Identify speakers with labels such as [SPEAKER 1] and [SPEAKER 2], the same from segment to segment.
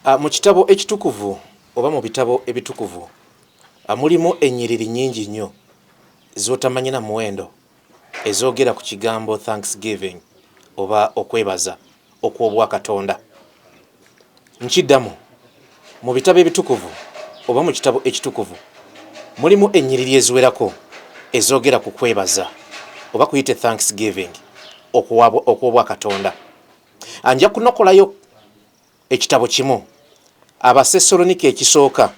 [SPEAKER 1] Mu kitabo ekitukuvu oba mu bitabo ebitukuvu mulimu ennyiriri nnyingi nnyo z'otamanyi na muwendo ezoogera ku kigambo thanksgiving oba okwebaza okw'obwa Katonda. Nkiddamu, mu bitabo ebitukuvu oba mu kitabo ekitukuvu mulimu ennyiriri eziwerako ezoogera ku kwebaza oba kuyite thanksgiving okw'obwa Katonda. Anja kunokolayo ekitabo kimu, Abasessalonike ekisooka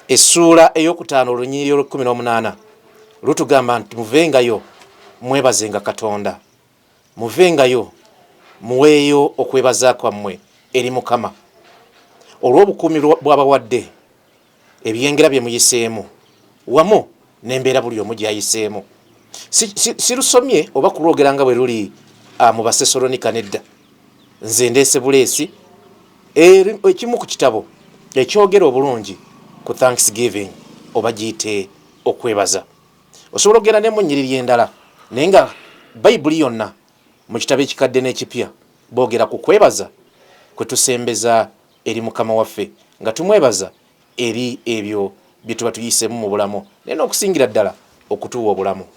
[SPEAKER 1] essuula ey'okutaano olunyiriri olw'18 lutugamba nti muvengayo mwebazenga Katonda, muvengayo muweeyo okwebaza kwammwe eri Mukama olw'obukuumi bw'abawadde, ebyengera bye muyiseemu wamu n'embeera buli omu gy'ayiseemu. Silusomye oba kulwogera nga bwe luli mu Basesalonika nedda, nze ndeese buleesi ekimu ku kitabo ekyogera obulungi ku thanksgiving oba giyite okwebaza. Osobola okugenda ne mu nnyiriri endala naye nga Bayibuli yonna mu kitabo ekikadde n'ekipya boogera ku kwebaza kwe tusembeza eri Mukama waffe nga tumwebaza eri ebyo bye tuba tuyiseemu mu bulamu naye n'okusingira ddala okutuwa obulamu.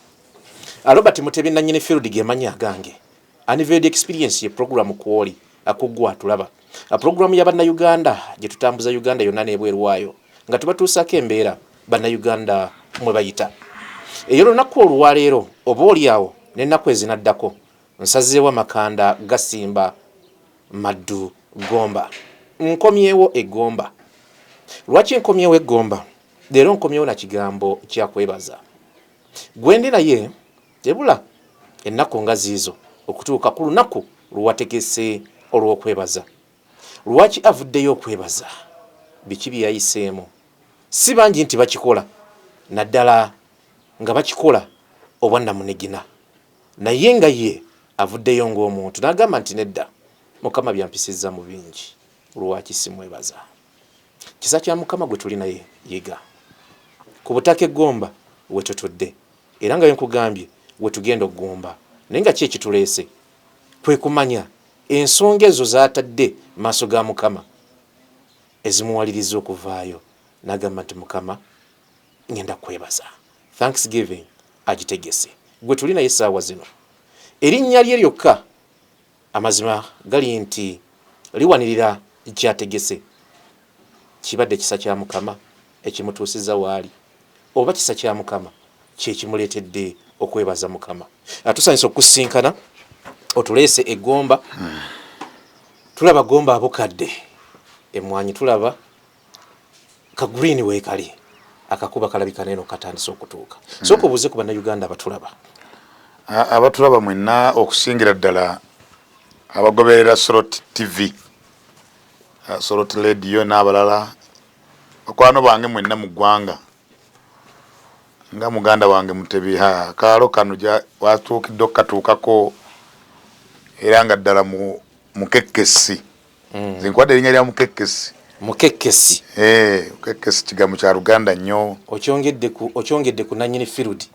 [SPEAKER 1] Robert Mutebi nannyini field ge mannya agange. Anniversary experience ye program kwoli akuggwa atulaba. Programu ya bannayuganda gye tutambuza Uganda yonna n'ebweru waayo nga tubatuusako embeera bannayuganda mwe bayita. Eyo lunaku olwaleero oba oliawo n'ennaku ezinaddako nsazeewo amakanda gasimba Maddu Gomba. Nkomyewo eggomba. Lwaki nkomyewo eggomba? Leero nkomyewo na kigambo kya kwebaza. Gwendi naye ebula ennaku nga ziizo okutuuka ku lunaku lwategese olw'okwebaza. Lwaki avuddeyo okwebaza? Biki bye yayiseemu? Si bangi nti bakikola, naddala nga bakikola obwannamunigina, naye nga ye avuddeyo ng'omuntu n'agamba nti nedda, Mukama byampisizza mu bingi, lwaki simwebaza? Kisa kya Mukama gwe tuli naye yiga. Ku butaka eggomba we tutudde era nga nkugambye we tugenda okugomba, naye nga ki ekituleese? Kwe kumanya ensonga ezo zaatadde maaso ga Mukama ezimuwaliriza okuvaayo n'agamba nti Mukama ngenda kwebaza. Thanksgiving agitegese gwe tuli naye essaawa zino. Erinnya lye lyokka amazima gali nti liwanirira kyategese. Kibadde kisa kya Mukama ekimutuusiza waali oba kisa kya Mukama kye kimuleetedde okwebaza Mukama. Tusanyusa okusinkana otuleese eggomba. Tulaba gomba abukadde, emmwanyi tulaba ka green weekali akakuba kalabika neeno katandise okutuuka. Sooka obuuze ku bannayuganda abatulaba.
[SPEAKER 2] Abatulaba mwenna okusingira ddala abagoberera Soroti TV, Soroti Radio n'abalala bakwano bange mwenna mu ggwanga nga muganda wange Mutebi kaalo kano watuukidde okukatuukako era nga ddala mukekesi. Nze nkwade erinnya lya mukekesi.
[SPEAKER 1] Mukekesi.
[SPEAKER 2] Mukekesi kigambo kya Luganda nnyo.
[SPEAKER 1] Okyongedde ku nannyini field.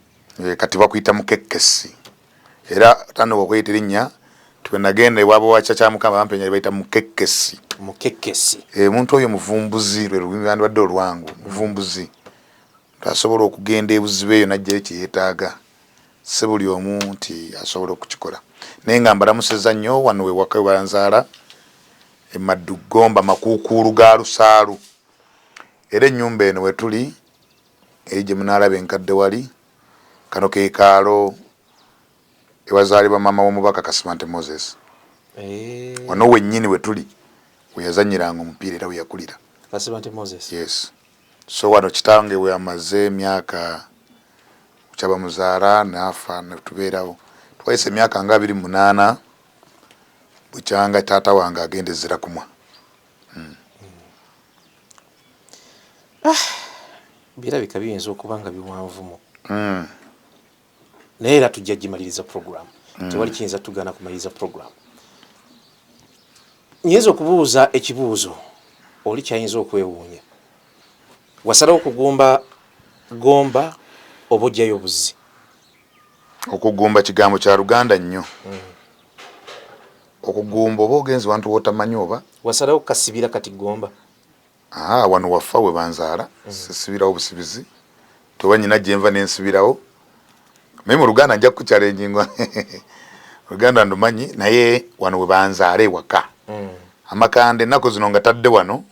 [SPEAKER 2] Kati bakuyita mukekesi. Era tano okweyita erinnya twe nagenda ewaabwe wa kya Mukama bampenya ne bayita mukekesi.
[SPEAKER 1] Mukekesi.
[SPEAKER 2] Omuntu oyo muvumbuzi lwe lwandibadde olwangu, muvumbuzi. Tasobola okugenda ebuzibe eyo n'ajjayo kye yeetaaga. Si buli omu nti asobola okukikola. Naye nga mbalamusizza nnyo wano we waka banzaala e Maddu Gomba makuukuulu ga Lusaalu. Era ennyumba eno we tuli gye munaalaba enkadde wali, kano ke kaalo ewazaalibwa maama w'omubaka Kasimante Moses. Wano wennyini we tuli we yazannyiranga omupiira era we yakulira.
[SPEAKER 1] Kasimante Moses.
[SPEAKER 2] Yes. So wano kitange we amaze emyaka kyaba muzaala n'afa ne tubeerawo. Twayise emyaka nga 28 bukyanga taata wange agenda ezira kumwa.
[SPEAKER 1] Birabika biyinza okuba nga biwanvumu. Naye era tujja gimaliriza program. Tewali kiyinza tugaana kumaliriza program. Nyinza okubuuza ekibuuzo oli kyayinza okwewuunya. Wasalawo okugumba gomba oba ojjayo buzzi?
[SPEAKER 2] Okugumba kigambo kya Luganda nnyo. okugumba oba ogenzi wantu wotamanyi oba
[SPEAKER 1] wasalawo kasibira kati gomba
[SPEAKER 2] wano waffa we banzaala sisibirawo busibizi toba nyina gyenva nensibirawo naye mu Luganda nja kukukyalengingwa Luganda ndumanyi naye wano we banzaala ewaka amakande ennaku zino nga tadde wano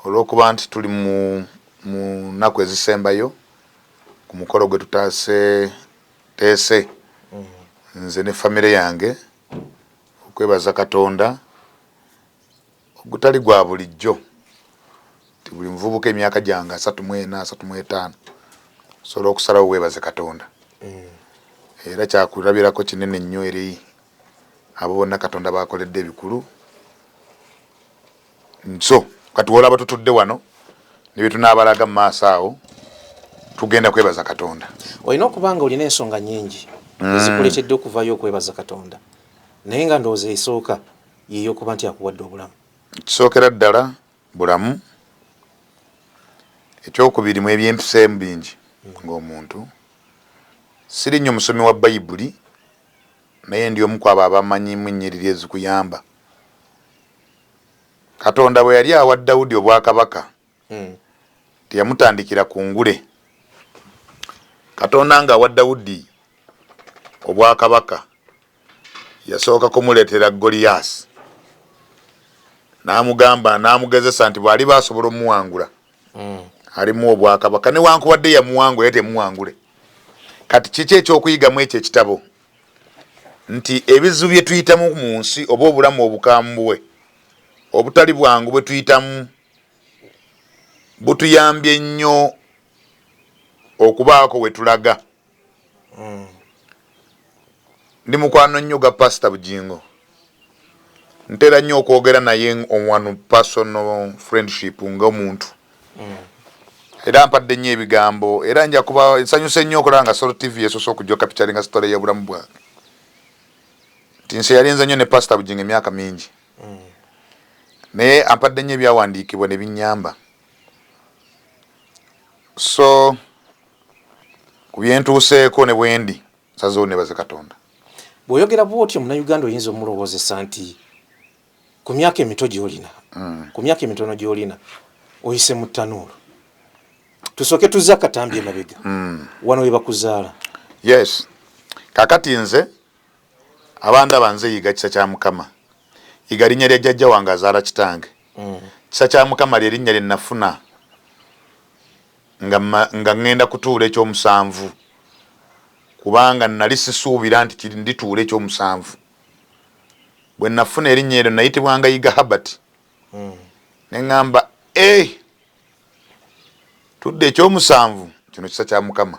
[SPEAKER 2] olw'okuba nti tuli mu nnaku ezisembayo ku mukolo gwe teese nze ne famire yange okwebaza Katonda ogutali gwa bulijjo ti buli muvubuka emyaka gyange 34 35 osobola okusalawo weebaze Katonda era kyakulabirako kinene nnyo eri abo bonna Katonda bakoledde ebikulu so kati olaba tutudde wano ne tunaabalaga mu maaso awo tugenda kwebaza Katonda.
[SPEAKER 1] Olina okubanga olina ensonga nnyingi ezikuleetedde okuvayo okwebaza Katonda naye nga ndowooza esooka yeeyo okuba nti akuwadde obulamu.
[SPEAKER 2] Kisookera ddala bulamu, ekyokubiri mu ebyempisa bingi ng'omuntu. Siri nnyo musomi wa Bayibuli naye ndi omu ku abo abamanyimu ennyiriri ezikuyamba. Katonda bwe yali awa Dawudi obwakabaka teyamutandikira ku ngule. Katonda ng'awa Dawudi obwakabaka yasooka kumuleetera Goliath n'amugamba n'amugezesa nti bw'ali basobola omuwangula alimu obwakabaka newankubadde yamuwangula temuwangule. Kati kiki ekyokuyigamu ekyo ekitabo nti ebizibu bye tuyitamu mu nsi oba obulamu obukambwe obutali bwangu bwe tuyitamu butuyambye nnyo okubaako we tulaga. Ndi mukwano nnyo ga Pastor Bujingo, ntera nnyo okwogera naye one personal friendship ng'omuntu era mpadde nnyo ebigambo era nja kuba nsanyuse nnyo okulaba Solo TV esoose okujja okapitalinga story y'obulamu bwange nti nse yalinze nnyo ne Pastor Bujingo emyaka mingi naye ampadde nnyo ebyawandiikibwa ne binnyamba. So ku byentuuseeko ne bwendi nsazeewo nebaze Katonda.
[SPEAKER 1] Bw'oyogera bw'otyo Munnayuganda oyinza omulowoozesa nti ku myaka emito gy'olina ku myaka emitono gy'olina oyise mu ttanuulu. Tusooke tuzze akatambi emabega wano we bakuzaala.
[SPEAKER 2] Yes, kakati nze abandaba nze yiga kisa kya Mukama, yiga linnya lya jjajja wange azaala kitange. Kisa kya Mukama lye linnya lye nafuna nga ngenda kutuula ekyomusanvu kubanga nali sisuubira nti kiri ndituula ekyomusanvu. Bwe nafuna erinnya eryo nayitibwanga Yiga Herbert ne ngamba tudde ekyomusanvu kino kisa kya Mukama.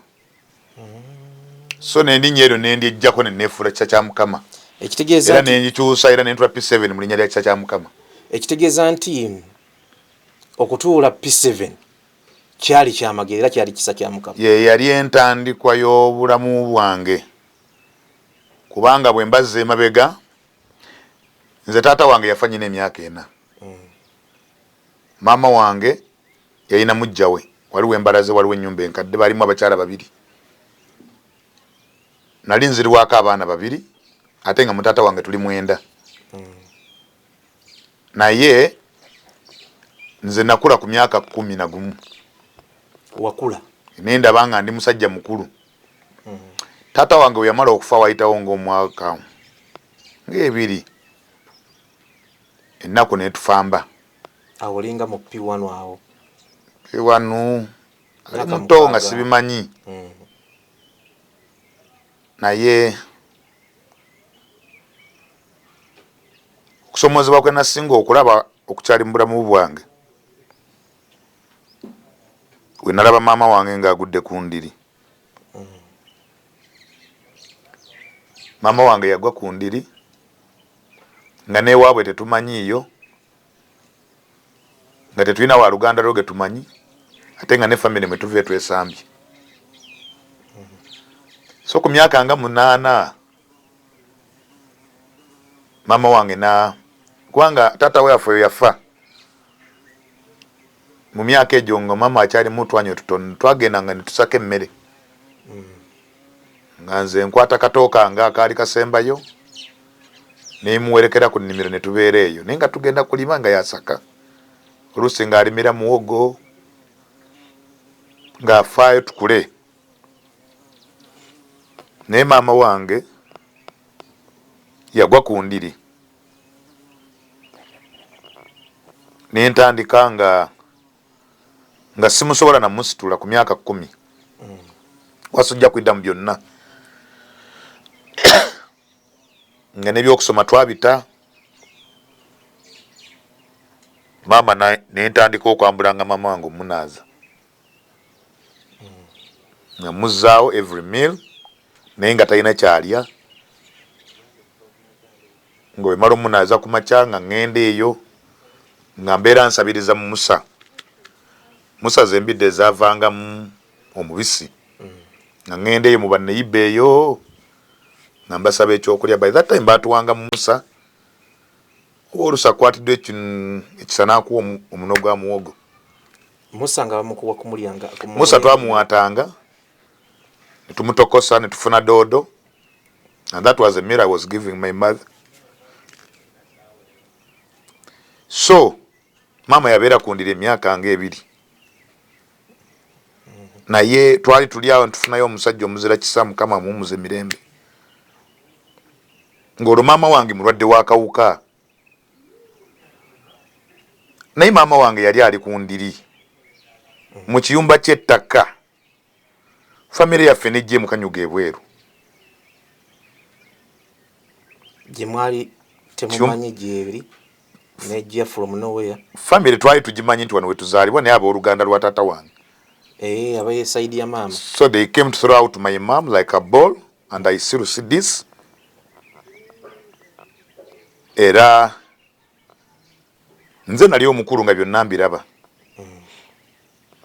[SPEAKER 2] So n'erinnya eryo nendyejjako ne neefuula kisa kya Mukama era nengikyusa era nentula P7 mu linnya lya kisa kya Mukama.
[SPEAKER 1] Ekitegeeza nti okutuula P7 kyali kyamagero era kyali kisa kya Mukama.
[SPEAKER 2] Yali entandikwa y'obulamu bwange kubanga bwe mbazza emabega nze taata wange yafa nyina emyaka 4. Maama wange yalina mujja we, waliwo embalaze, waliwo ennyumba enkadde, balimu abakyala 2. Nali nzirwako abaana 2 ate nga mutaata wange tuli 9. Naye nze nakula ku myaka 11.
[SPEAKER 1] Wakula
[SPEAKER 2] nendaba nga ndi musajja mukulu. Taata wange we yamala okufa wayitawo ng'omwaka ng'ebiri ennaku netufamba
[SPEAKER 1] awo linga mu P1 awo
[SPEAKER 2] P1 ali muto nga sibimanyi naye okusomozebwa kwe nasinga okulaba okukyali mu bulamu bwange we nalaba maama wange ng'agudde ku ndiri. Maama wange yagwa ku ndiri nga neewaabwe tetumanyiiyo nga tetulina wa Luganda lwo ge tumanyi ate nga ne family mwe tuve twesambye. So ku myaka nga 8 maama wange kubanga taata we yaffe yafa mu myaka egyo nga maama akyali mutwanyo tutono twagenda nga netusaka emmere nga nze nkwata katooka nga akaali kasembayo nemuwerekera ku nnimiro ne tubeera eyo naye nga tugenda kulima nga yasaka oluusi ng'alimira muwogo ng'afaayo tukule. Naye maama wange yagwa ku ndiri nentandika nga simusobola namusitula ku myaka 10 wasujja kwidda mu byonna nga n'ebyokusoma twabita maama nentandika okwambulanga maama wange omunaaza nga muzzaawo every meal naye nga talina kyalya nga wemala omunaaza ku makya nga ŋŋenda eyo nga mbeera nsabiriza mu musa zembidde ezaavangamu omubisi nga ŋŋenda eyo mu banneyiba eyo nga mbasaba ekyokulya. By that time baatuwanga mu musa oba oluusi akwatiddwa ekisa n'akuwa omuno gwa muwogo.
[SPEAKER 1] Musa nga bamukuwa kumulyanga
[SPEAKER 2] musa twamuwaatanga ne tumutokosa ne tufuna doodo, and that was a meal I was giving my mother. So maama yabeera kundira emyaka nga 2 naye twali tuli awo ntufunayo omusajja omuzira kisa Mukama mumuze mirembe ng'olwo maama wange mulwadde w'akawuka naye maama wange yali ali ku ndiri mu kiyumba ky'ettaka. Famire yaffe nejje mu Kanyuga ebweru
[SPEAKER 1] gye mwali temumanyi gyebiri nejja from nowhere.
[SPEAKER 2] Famire twali tugimanyi nti wano we tuzaalibwa naye abooluganda lwa taata wange
[SPEAKER 1] abaye saidi ya maama.
[SPEAKER 2] So they came to throw out my mom like a ball and I still see this. Era nze nali omukulu nga byonna mbiraba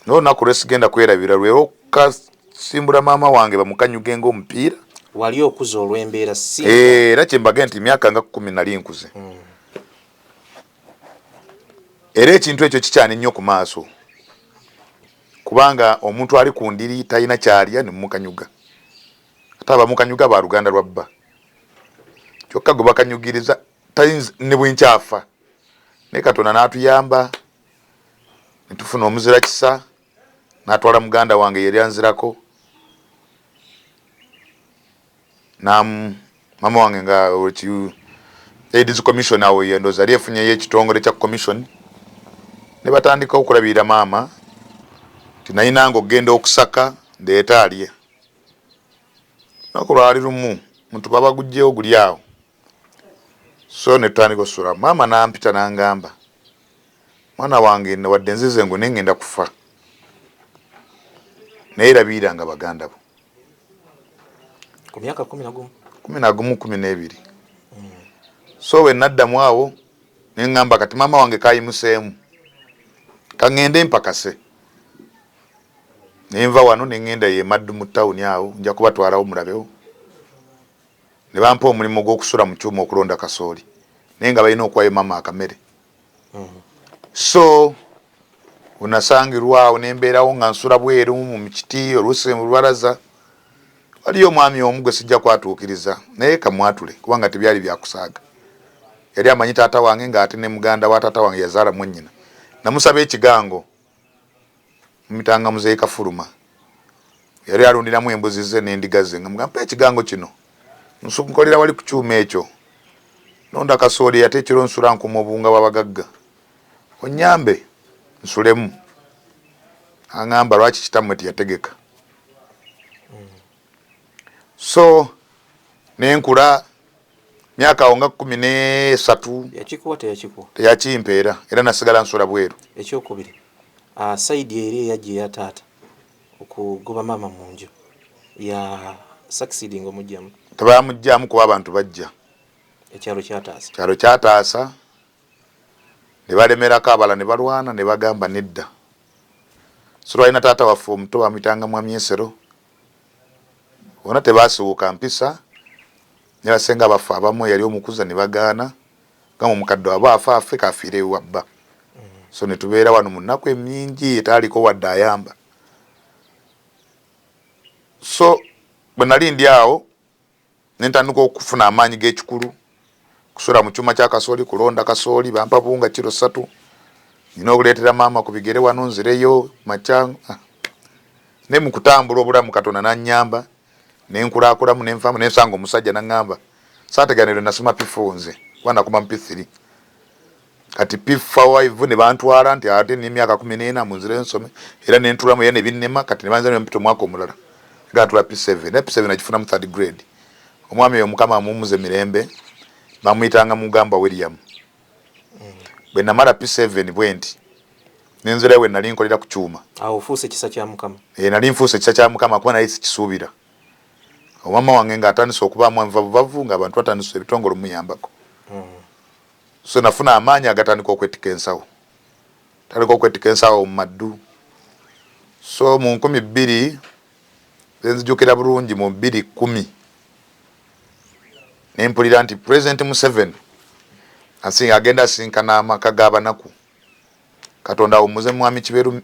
[SPEAKER 2] n'olunaku lwesigenda kwerabira lwero kasimbula maama wange bamukanyuge ng'omupiira.
[SPEAKER 1] Wali okuza olw'embeera si
[SPEAKER 2] era kyembage nti myaka nga 10 nali nkuze era ekintu ekyo kikyani nnyo ku maaso kubanga omuntu ali ku ndiri talina kyalya ne mukanyuga ate abamukanyuga ba luganda lwa bba kyokka gwe bakanyugiriza ne bwenkyafa naye Katonda n'atuyamba ne tufuna omuzira kisa n'atwala muganda wange yeri anzirako maama wange nga AIDS commission awo yendoza ali efunyeyo ekitongole kya commission ne batandika okulabirira maama tinayinanga okgenda okusaka ndeeta alye nakulwali lumu muntu baba gujjewo guli awo. So ne tutandika osula maama nampita nangamba mwana wange wadde nzize ngu nengenda kufa naye rabiiranga baganda bo
[SPEAKER 1] ku myaka 11
[SPEAKER 2] 12. So we naddamu awo nengamba kati maama wange kayimuseemu kangende mpakase nenva wano nengenda ye Maddu mu tawuni awo nja kubatwalawo mulabewo ne bampa omulimu gw'okusula mu kyuma okulonda kasooli naye nga balina okuwayo maama akamere. So unasangirwawo nembeerawo nga nsula bweru mu kiti oluusi mu lubalaza waliyo omwami omu gwe sijja kwatuukiriza naye kamwatule kubanga tebyali byakusaaga. Yali amanyi taata wange ng'ate ne muganda wa taata wange yazaala mwennyina. Namusaba ekigango mumitanga muzeyi Kafuluma yali alundiramu embuzi ze n'endiga ze nga mugamba ekigango kino nsunkolera wali ku kyuma ekyo nonda kasooli yateekera nsula nkuma obunga bw'abagagga onyambe nsulemu. Aŋŋamba lwaki kitammwe teyategeka. So nenkula myaka awo nga 13
[SPEAKER 1] yakikuwa teyakikuwa
[SPEAKER 2] teyakimpeera era nasigala nsula bweru.
[SPEAKER 1] Ekyokubiri saidi eri eyajje ya taata okugoba maama mu nju ya succeeding omujjamu
[SPEAKER 2] tebamujjamu kuba abantu bajja
[SPEAKER 1] ekyalo
[SPEAKER 2] kyataasa ne balemerako abala ne balwana ne bagamba nedda. So lwalina taata waffe omuto bamuyitanga Mwami Esero bona tebaasiwuka mpisa ne basenga bafe abamu yali omukuza ne bagaana gamba omukadde aba afaafe kafiire ewa bba. So ne tubeera wano mu nnaku emingi etaaliko wadde ayamba. So bwe nali ndi awo ne ntandika okufuna amaanyi g'ekikulu kusula mu kyuma kya kasooli kulonda kasooli bampa buunga kilo 3 nina okuleetera maama ku bigere wano nzireyo macha ne mu kutambula obulamu Katonda nannyamba nenkulakulamu nenfaamu nensanga omusajja naŋŋamba saateganiro nasoma P4 nze wana kuma P3 kati P5 ne bantwala nti ate n'emyaka 14 mu nzire nsome era nentulamu yene binnema kati ne banza mpito mwaka omulala gatula P7 ne P7 nakifuna mu 3rd grade omwami oyo mukama amumuze mirembe bamuyitanga Mugamba William bwe namala P7 bwenti nenzira we nali nkolera ku kyuma
[SPEAKER 1] awo fuuse kisa kya mukama
[SPEAKER 2] nali nfuuse kisa kya mukama kuba naye sikisuubira omama wange ng'atandise okubaamu envavuvavu ng'abantu batandise ebitongole muyambako so nafuna amaanyi agatandika okwetika ensawo tandika okwetika ensawo mu maddu so mu 2000 nzijukira bulungi mu 2010 nempulira nti President Museveni asinga agenda asinkana amaka g'abanaku Katonda awumuze mwami Kiberu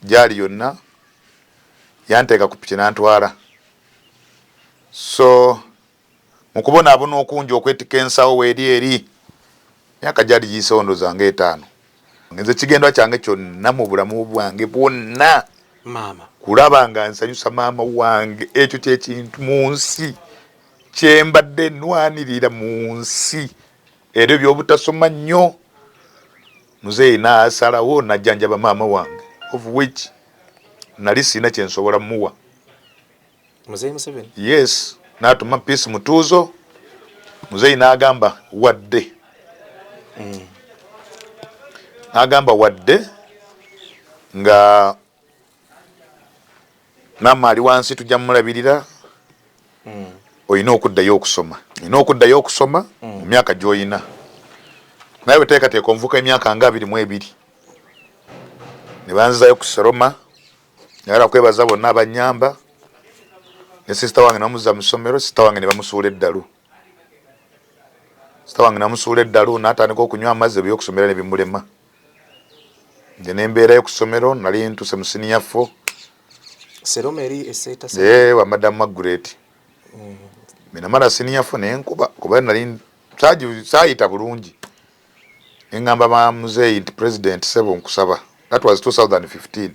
[SPEAKER 2] gyali yonna yanteeka ku piki nantwala so mukubonaabona okungi okwetika ensawo weeri eri myaka gyali giisondo zange 5 ngenze kigendwa kyange kyonna mu bulamu bwange bwonna
[SPEAKER 1] maama
[SPEAKER 2] kulaba nga nsanyusa maama wange ekyo kyekintu mu nsi kyembadde nnwanirira mu nsi era ebyobutasoma nnyo muzeeyi naasalawo najjanjaba maama wange of which nali sina kyensobola muwa
[SPEAKER 1] muzeeyi Museveni
[SPEAKER 2] yes natuma peace mutuuzo muzeeyi n'agamba wadde n'agamba wadde nga maama ali wansi tujja mulabirira oyina okuddayo okusoma mu myaka gy'oyina naye weteekateeka omuvuka emyaka nga 22 ne banzizayo ku Seroma era kwebaza bonna abanyamba ne sister wange namuzza mu ssomero sister wange ne bamusuula eddalu n'atandika okunywa amazzi ebyokusomera ne bimulema nze nembeerayo ku ssomero nali ntuse mu senior 4
[SPEAKER 1] Seroma eri eseta
[SPEAKER 2] wa Madam Margaret namala senior 4 nenkuba kuba nali saayita bulungi engamba bamuzeeyi nti President Sebo nkusaba that was 2015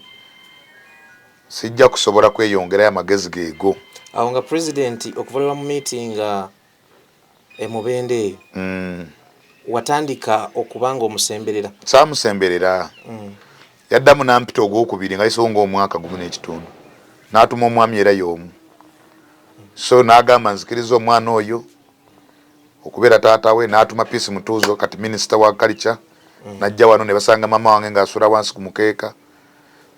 [SPEAKER 2] sijja kusobola kweyongerayo amagezi geego
[SPEAKER 1] awo nga President okuvalira mu meeting emubende watandika okubanga omusemberera
[SPEAKER 2] saamusemberera yaddamu nampita ogwokubiri nga isonga omwaka gumu n'ekitundu n'atuma omwami era y'omu so n'agamba nzikiriza omwana oyo okubeera taata we n'atuma peace mutuuzo kati Minister wa Culture najja wano ne basanga mama wange ng'asula wansi ku mukeeka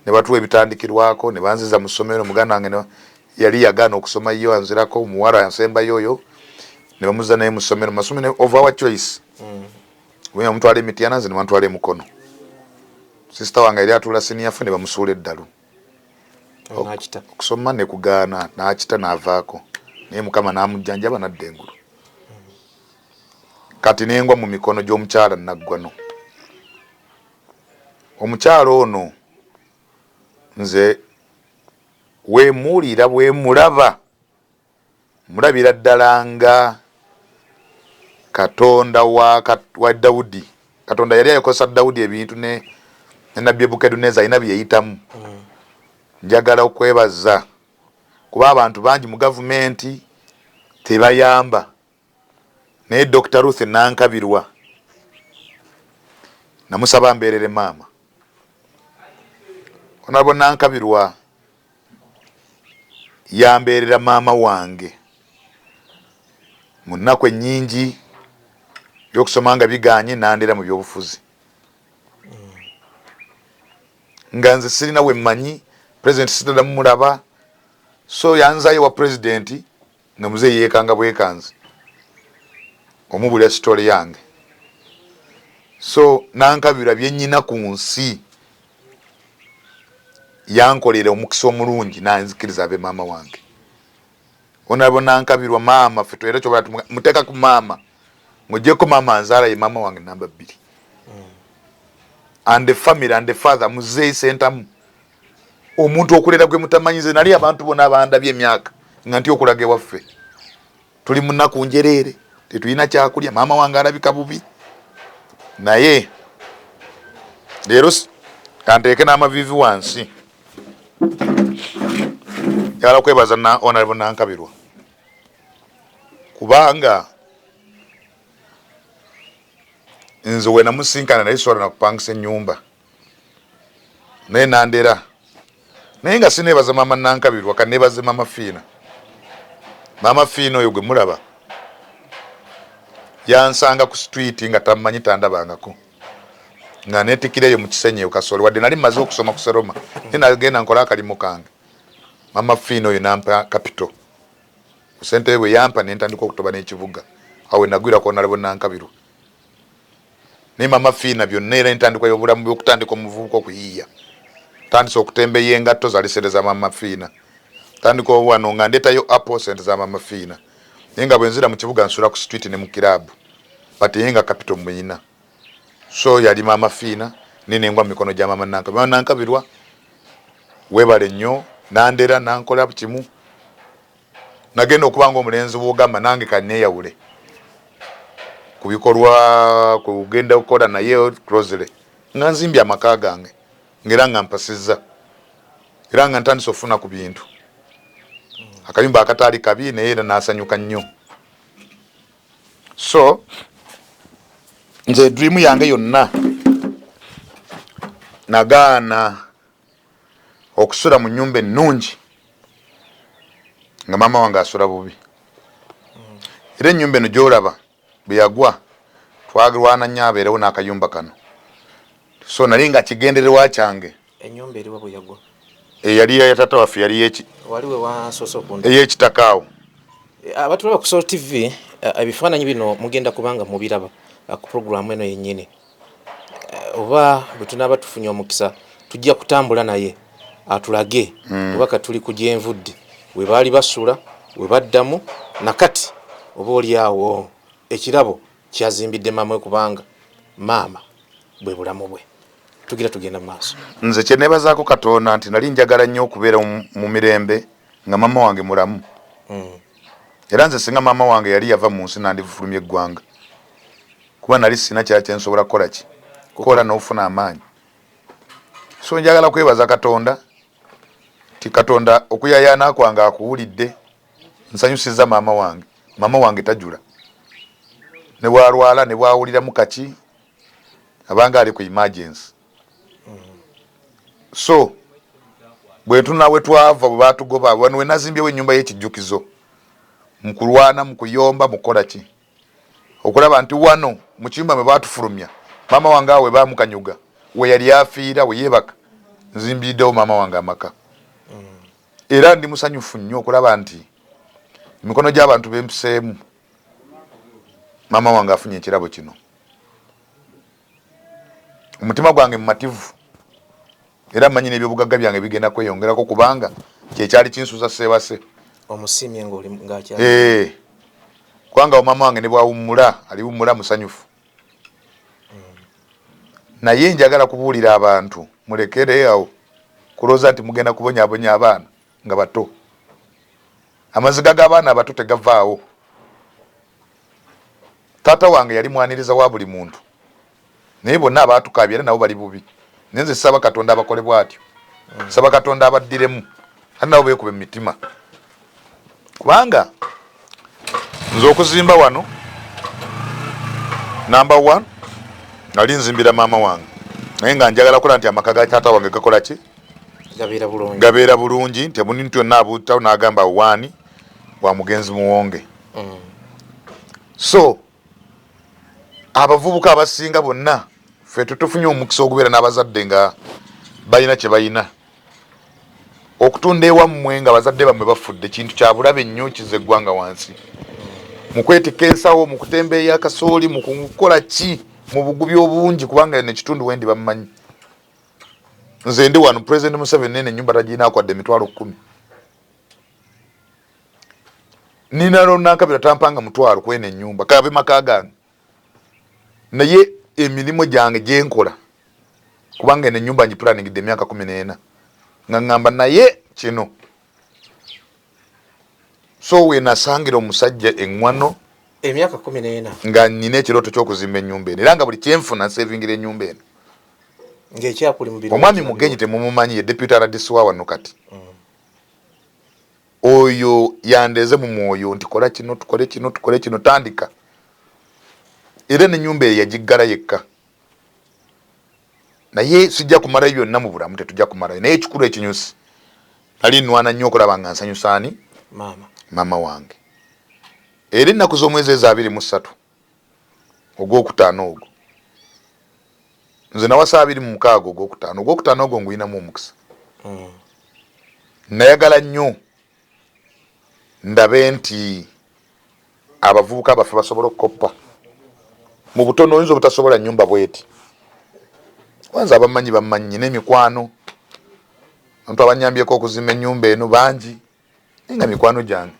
[SPEAKER 2] ne batuwa ebitandikirwako ne banziza mu ssomero muganda wange yali yagaana okusoma yo anzirako muwala yansembayo oyo ne bamuzza naye mu ssomero masomero of our choice wena omutwala Emityana nze ne bantwala Emukono sister wange yali atula senior 4 ne bamusuula eddalu okusoma ne kugaana n'akita n'avaako naye mukama n'amujjanjaba nadda engulu kati nengwa mu mikono gy'omukyala naggwano omukyala ono nze weemuulira bwemulaba mulabira ddala nga Katonda wa Dawudi Katonda yali ayokosa Dawudi ebintu ne nabbi Nebukadduneeza alina bye yayitamu njagala okwebaza kuba abantu bangi mu gavumenti tebayamba naye Dr. Ruth Nankabirwa namusaba mbeerere maama onabo Nankabirwa yambeerera maama wange mu nnaku ennyingi by'okusoma nga biganye nandera mu by'obufuzi nga nze sirina we mmanyi President sitadda mumulaba so yanzayo wa President nga muzeeyi yeekanga bwekanze omubulya sitole yange so Nankabirwa byennyina ku nsi yankolera omukisa omulungi nanzikiriza abe maama wange onabo Nankabirwa maama ffe era kyobola muteeka ku maama ng'ogyeko maama nzaala ye maama wange namba 2 and the family and the father muzeeyi sentamu omuntu okulera gwe mutamanyize nali abantu bona abandabye emyaka nga nti okulaga ewaffe tuli mu nnaku njereere tetulina kyakulya. Maama wange alabika bubi naye leero kanteeke n'amavivi wansi. Njagala kwebaza na Honorable Nankabirwa kubanga nze we namusinkana naye sobola nakupangisa ennyumba naye nandera naye nga sineebaza maama Nankabirwa kaneebaze Maama Fiina. Maama Fiina oyo gwe mulaba yansanga ku street nga tamanyi tandabangako nga netikireyo mu Kisenyi Kasolo wadde nali maze okusoma ku Seroma naye nagenda nkola akalimu kange. Maama Fiina oyo nampa capital ssente bwe yampa nentandika okutoba n'ekibuga awe nagwira ko Honorable Nankabirwa. Naye Maama Fiina byonna era entandikwa y'obulamu by'okutandika omuvubuka okuyiiya tandisa okutembeya engatto zalisereza Maama Fiina tandika wano nga ndetayo apple sente za Maama Fiina naye nga bwe nzira mu kibuga nsula ku street ne mu kirabu bati yenga capital muyina. So yali Maama Fiina ninengwa mu mikono gya Maama Nankabirwa. Maama Nankabirwa webale nnyo nandera nankola kimu nagenda okubanga omulenzi bwogamba nange kaneeyawule ku bikolwa kugenda okukola naye closely nga nzimbye amaka gange ngera nga mpasizza era nga ntandise ofuna ku bintu akayumba akataali kabi naye era nasanyuka nnyo. So nze dream yange yonna nagaana okusula mu nnyumba ennungi nga maama wange asula bubi. Era ennyumba eno gy'olaba bwe yagwa twagirwana nnyo abeerewo n'akayumba kano. So nali nga kigendererwa kyange.
[SPEAKER 1] Ennyumba eriwa bwe yagwa
[SPEAKER 2] yali ya tata waffe yali
[SPEAKER 1] waliwe wasoso kundi
[SPEAKER 2] ey'ekitakaawo.
[SPEAKER 1] Abatulaba ku Soul TV ebifaananyi bino mugenda kubanga mubiraba ku programu eno yennyini oba bwe tunaaba tufunye omukisa tujja kutambula naye atulage obaka tuli ku gyenvudde we baali basula we baddamu nakati oba oli awo ekirabo kyazimbidde maama we kubanga maama bwe bulamu bwe tugenda maaso.
[SPEAKER 2] Nze kye neebazaako Katonda nti nali njagala nnyo okubeera mu mirembe nga maama wange mulamu. Era nze singa maama wange yali yava mu nsi nandifulumya eggwanga kuba nali sina kyala kye nsobola kukola ki kukola n'ofuna amaanyi. So njagala kwebaza Katonda ti Katonda okuyayaana kwange akuwulidde nsanyusiza maama wange tajula ne bwalwala ne bwawulira mu kaki abanga ali ku emergency. So bwe tunawe twava bwe batugoba wano we nazimbyewo ennyumba y'ekijjukizo mu kulwana mu kuyomba mukola ki okulaba nti wano mu kiyumba mwe baatufulumya maama wange awe baamukanyuga we yali afiira we yeebaka nzimbiddewo maama wange amaka. Era ndi musanyufu nnyo okulaba nti emikono gy'abantu bempiseemu maama wange afunye ekirabo kino. Omutima gwange mumativu era mmanyi n'ebyobugagga byange bigenda kweyongerako kubanga kyekyali kinsuuza seebase
[SPEAKER 1] omusimye ng'akyali
[SPEAKER 2] kubanga maama wange ne bwawummula aliwummula musanyufu. Naye njagala kubuulira abantu mulekere awo kulooza nti mugenda kubonyaabonya abaana nga bato. Amaziga g'abaana abato tegavaawo. Taata wange yali mwaniriza wa buli muntu naye bonna abaatukaabye era nabo bali bubi. Naye nze saba Katonda abakole bw'atyo saba Katonda abaddiremu ate nabo beekube mu mitima kubanga nze okuzimba wano number 1 nali nzimbira maama wange naye nga njagala kola nti amaka ga taata wange gakola ki gabeera bulungi nti omuntu yonna abuutawo n'agamba waani wa mugenzi muwonge. So abavubuka abasinga bonna ffe tutufunye omukisa ogubeera n'abazadde nga balina kye balina okutunda ewammwe nga bazadde bammwe bafudde kintu kya bulabe nnyo kiza eggwanga wansi mu kwetika ensawo mu kutembeeya akasooli mu kukola ki mu bugubi obungi kubanga nekitundu wendi bamumanyi. Nze ndi wano President Museveni nene ennyumba tagiinaakwadde $10,000 nina Nankabirwa tampanga $1,000 kwene ennyumba kabe maka gange naye emirimu gyange gyenkola kubanga eno ennyumba ngiplaningidde emyaka 14 nga ngamba naye kino. So we nasangira omusajja eŋŋwano
[SPEAKER 1] emyaka 14
[SPEAKER 2] nga nina ekirooto ky'okuzimba ennyumba eno era nga buli kyenfuna nsevingira ennyumba eno.
[SPEAKER 1] ng'ekyakuli mu birowoozo
[SPEAKER 2] Omwami Mugenyi temumumanyi ye deputy RDC wa wano kati. Oyo yandeze mu mwoyo nti kola kino tukole kino tukole kino tandika. Era n'ennyumba eyo yagiggala yekka. Naye sijja kumalayo byonna mu bulamu, tetujja kumalayo. Naye ekikulu ekinyusi nali nnwana nnyo okulaba nga nsanyusaani maama wange. Era ennaku z'omwezi ezo 23 ogwokutaano ogwo nze nawasa 26 ogwokutaano ogwo nguyinamu omukisa. Nayagala nnyo ndabe nti abavubuka baffe basobola okukoppa mu butono, oyinza obutasobola nnyumba bweti. Kwanza abamanyi bamanyi n'emikwano, abantu abanyambyeko okuzimba ennyumba eno bangi, nga mikwano gyange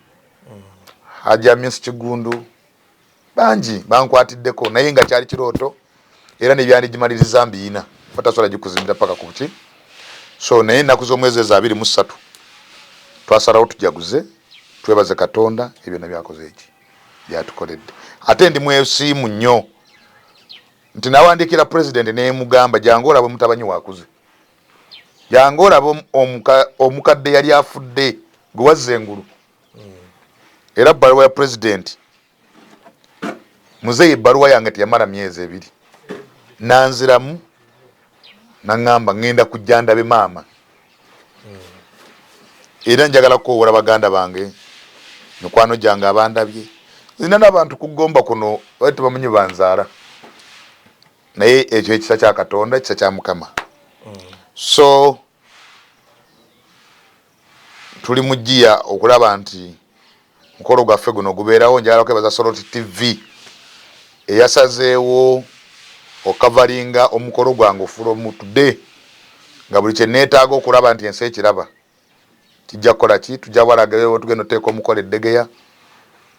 [SPEAKER 2] Haji Amis Kigundu bangi bankwatiddeko, naye nga kyali kirooto era nebyandigimaliriza mbiina fatasobola gikuzimbira paka ku ki. So naye ennaku z'omwezi ezo 23 twasalawo tujaguze, twebaze Katonda ebyo nabyakoze eki byatukoledde. Ate ndi mwesiimu nnyo nti nawandikira president neemugamba jangu olabe mutabanyi wakuze, jangu olabe omukadde yali afudde gwe wazza engulu. Era bbaluwa ya president muzeeyi ebbaluwa yange teyamala myezi 2 nanziramu naŋŋamba ŋŋenda kujja ndabe maama. Era njagala kukoowoola baganda bange, mikwano gyange abandabye. Zina n'abantu kugomba kuno bali tebamanyi banzaala, naye ekyo ekisa kya Katonda, ekisa kya Mukama. So tuli mugiya okulaba nti mukolo gwaffe guno gubeerawo. Njagala kwebaza Soroti TV eyasazeewo okavalinga omukolo gwange from today, nga buli kye neetaaga okulaba nti ensi ekiraba. Tujja kukola ki? Tujja balagayo tugenda oteeka omukolo eddegeya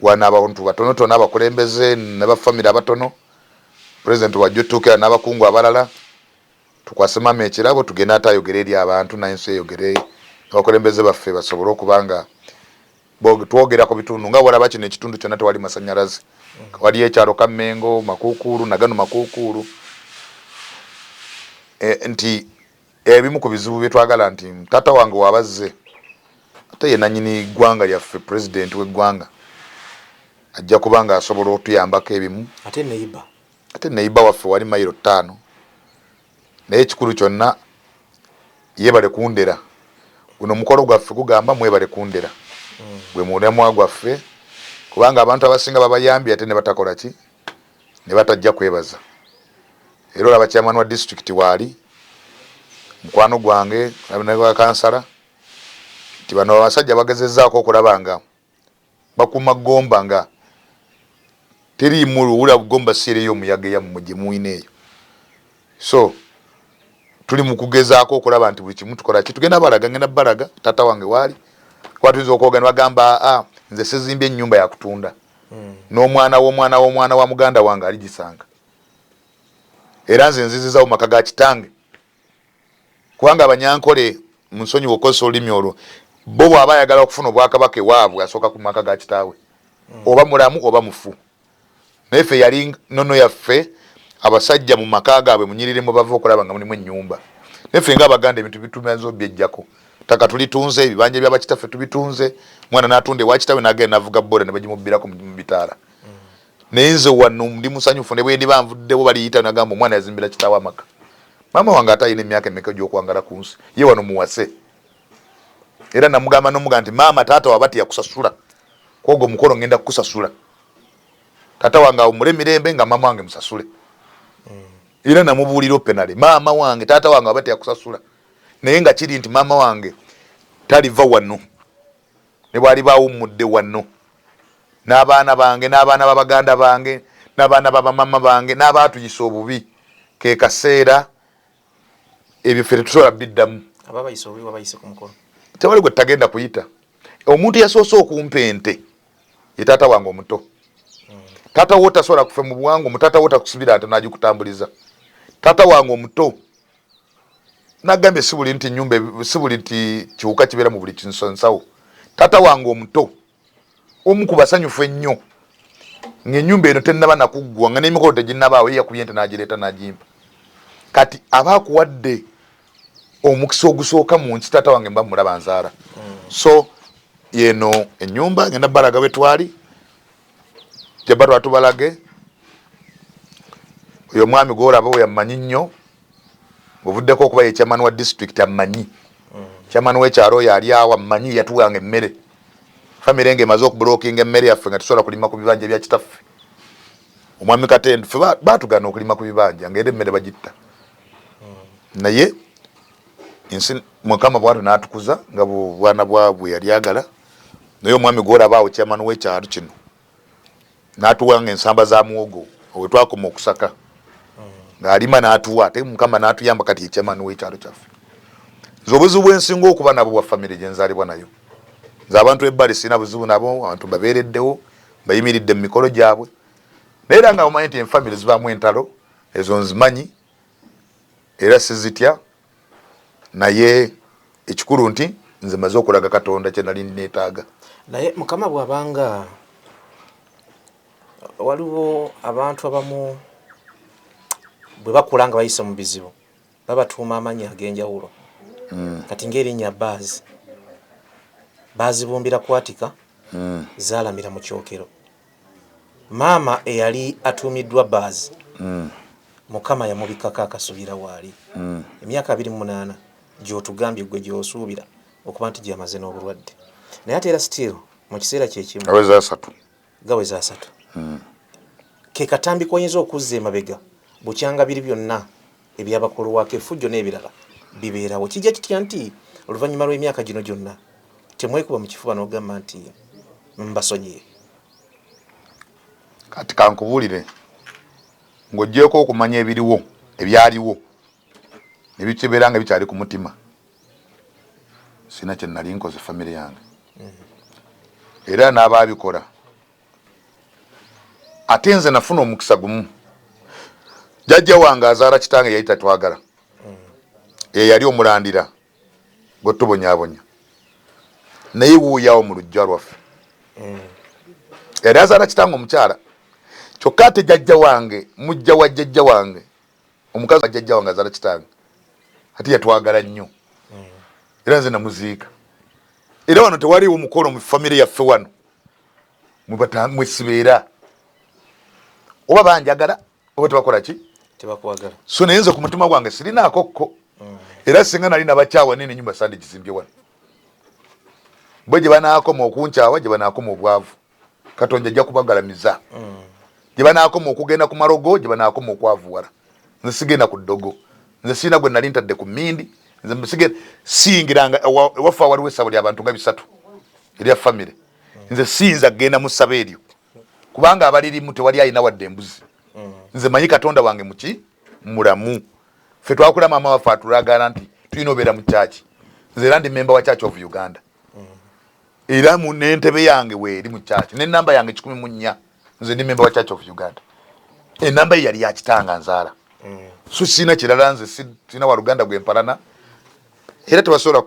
[SPEAKER 2] wana abantu batonotono, abakulembeze n'abafamire abatono, president wajja otuukira n'abakungu abalala, tukwase maama ekirabo tugenda ate ayogere eri abantu n'ensi eyogere, abakulembeze baffe basobole okubanga twogera ku bitundu nga bwolaba kino ekitundu kyonna tewali masanyalaze. Wali ekyalo Kamengo, Makuukulu, nagano Makuukulu, nti ebimu ku bizibu byetwagala nti taata wange wabazze ate ye nannyini ggwanga lyaffe, president w'eggwanga ajja kubanga asobola otuyambako ebimu. Ate neiba waffe wali mayiro 5, naye ekikulu kyonna yebale kundera. Guno mukolo gwaffe gugamba mwebale kundera, gwe mulemwa gwaffe, kubanga abantu abasinga babayambye ate ne batakola ki, ne batajja kwebaza. Era olaba chairman wa district waali mukwano gwange nabwa kansala nti bano abasajja bagezezzaako okulaba nga bakuma gomba nga teri mulu ula gomba sireyo omuyaga ya muje muineyo. So tuli mukugezaako okulaba nti buli kimu tukola ki, tugenda balaga, ngenda balaga tata wange waali kwatuiza okwoga bagamba nze sizimbye ennyumba ya kutunda, n'omwana wa muganda wange aligisanga, era nze nzizizawo maka ga kitange, kubanga abanyankole munsonyi wokosa olulimi olwo bo bw'aba ayagala okufuna obwakabaka ewaabwe asooka ku maka ga kitaawe, oba mulamu oba mufu. Naye ffe yali nono yaffe abasajja mu maka gaabwe munyiriremu bava okulaba nga mulimu ennyumba. Naye ffe ng'Abaganda ebintu bitumaze obyejjako, ttaka tulitunze, ebibanja by'abakitaffe tubitunze, mwana n'atunda ewa kitaawe n'agenda n'avuga bboda ne bagimubbirako mu bitaala. Naye nze wano ndi musanyufu ne bwe ndiba nvuddewo baliyita nagamba omwana yazimbira kitaawe amaka. Maama wange ate alina emyaka emeka gy'okwangala ku nsi, ye wano muwase. Era namugamba n'omuga nti maama taata wabati yakusasula, kwogo omukolo ngenda kukusasula. Taata wange awumule mirembe nga maama wange musasule. Era namubuulira penale, maama wange taata wange wabati yakusasula, naye nga kiri nti maama wange taliva wano ne bwali baawummudde wano, n'abaana bange n'abaana b'abaganda bange n'abaana b'abamama bange n'abaatuyisa obubi, ke kaseera ebyo ffe tetusobola biddamu.
[SPEAKER 1] Ababayise obubi babayise ku mukolo
[SPEAKER 2] tewali gwe tagenda kuyita. Omuntu yasoose okumpa ente ye taata wange omuto. Taata wo tasobola kufe mu bwangu, mutaata wo takusibira ate n'agikutambuliza. Taata wange omuto nagambye si buli nti nyumba, si buli nti kiwuka kibeera mu buli kinsonsawo. Taata wange omuto omu ku basanyufu ennyo ng'ennyumba eno tennaba nakuggwa nga n'emikolo teginnabaawo ye yakubye ente n'agireeta n'agimpa kati abaakuwadde omukisa ogusooka mu nsi taata wange mba mulaba nzaala so yeno ennyumba ngenda balaga bwe twali jaba twatubalage oyo omwami gw'olaba we yammanyi nnyo ovuddeko okuba ye chairman wa district ammanyi chairman w'ekyalo oyo ali awo ammanyi yatuwanga emmere famire enge emaze okubulookinga emmere yaffe nga tusobola kulima ku bibanja bya kitaffe omwami Katende ffe baatugana okulima ku bibanja ng'era emmere bagitta naye ensi Mukama bwatu n'atukuza nga bwana bwabwe yali agala naye omwami gw'olaba awo chairman w'ekyalo kino n'atuwanga ensamba za muwogo we twakoma okusaka ng'alima n'atuwa ate Mukama n'atuyamba kati ye chairman w'ekyalo kyaffe nze obuzibu bwensinga okuba nabo bwa famire gye nzaalibwa nayo nze abantu ebbali sina buzibu nabo abantu babeereddewo bayimiridde mu mikolo gyabwe naye era nga omanyi nti enfamire zibaamu entalo ezo nzimanyi era sizitya naye ekikulu nti nze maze okulaga Katonda kye nali neetaaga
[SPEAKER 1] naye Mukama bw'abanga waliwo abantu abamu bwe bakula nga bayise mu bizibu babatuuma amannya ag'enjawulo kati ng'erinnya baazibumbira kwatika zaalamira mu kyokero maama eyali atuumiddwa baazi Mukama yamubikako akasubira waali emyaka 28 gy'otugambye gwe gy'osuubira okuba nti gyamaze n'obulwadde naye ate era still mu kiseera kyekimu gaweza 3 ke katambi koyinza okuzza emabega bukyanga biri byonna ebyabakolwako effujjo n'ebirala bibeerawo kijja kitya nti oluvannyuma lw'emyaka gino gyonna temwekuba mu kifuba n'ogamba nti mbasonyiye
[SPEAKER 2] kati kankubuulire ng'oggyeko okumanya ebiriwo ebyaliwo nebikibeera nga bikyali ku mutima sina kye nali nkoze famire yange era n'abaabikola ate nze nafuna omukisa gumu jjajja wange azaala kitange yali tatwagala yali omulandira gw'otubonyaabonya naye wuuyawo mu lujja lwaffe yali azaala kitange omukyala kyokka ate jjajja wange mujja wa jjajja wange omukazi wa jjajja wange azaala kitange ate yatwagala nnyo era nze namuziika era wano tewaliwo mukolo mu famire yaffe wano mwesibeera oba banjagala oba tebakola ki
[SPEAKER 1] tebakwagala
[SPEAKER 2] so naye nze ku mutima gwange sirinaako kko era singa nali nabakyawa nene ennyumba sande gizimbye wano bwe gye banaakoma okunkyawa gye banaakoma obwavu Katonda ajja kubagalamiza gye banaakoma okugenda ku marogo gye banaakoma okwavuwala nze sigenda ku ddogo nze sirina gwe nali ntadde ku mmindi nze siyingiranga ewaffe waliwo essabo ly'abantu nga 3 erya famire nze siyinza kgenda mu ssabo eryo kubanga abalirimu tewali ayina wadde embuzi nze manyi Katonda wange muki mulamu ffe twakula maama waffe atulagala nti tulina obeera mu kyaki nze era ndi memba wa Church of Uganda era mu n'entebe yange weeri mu kyaki n'ennamba yange 14 nze ndi memba wa Church of Uganda ennamba ye yali yakitanga nzaala so sina kirala nze sina wa Luganda gwe mpalana era tebasobola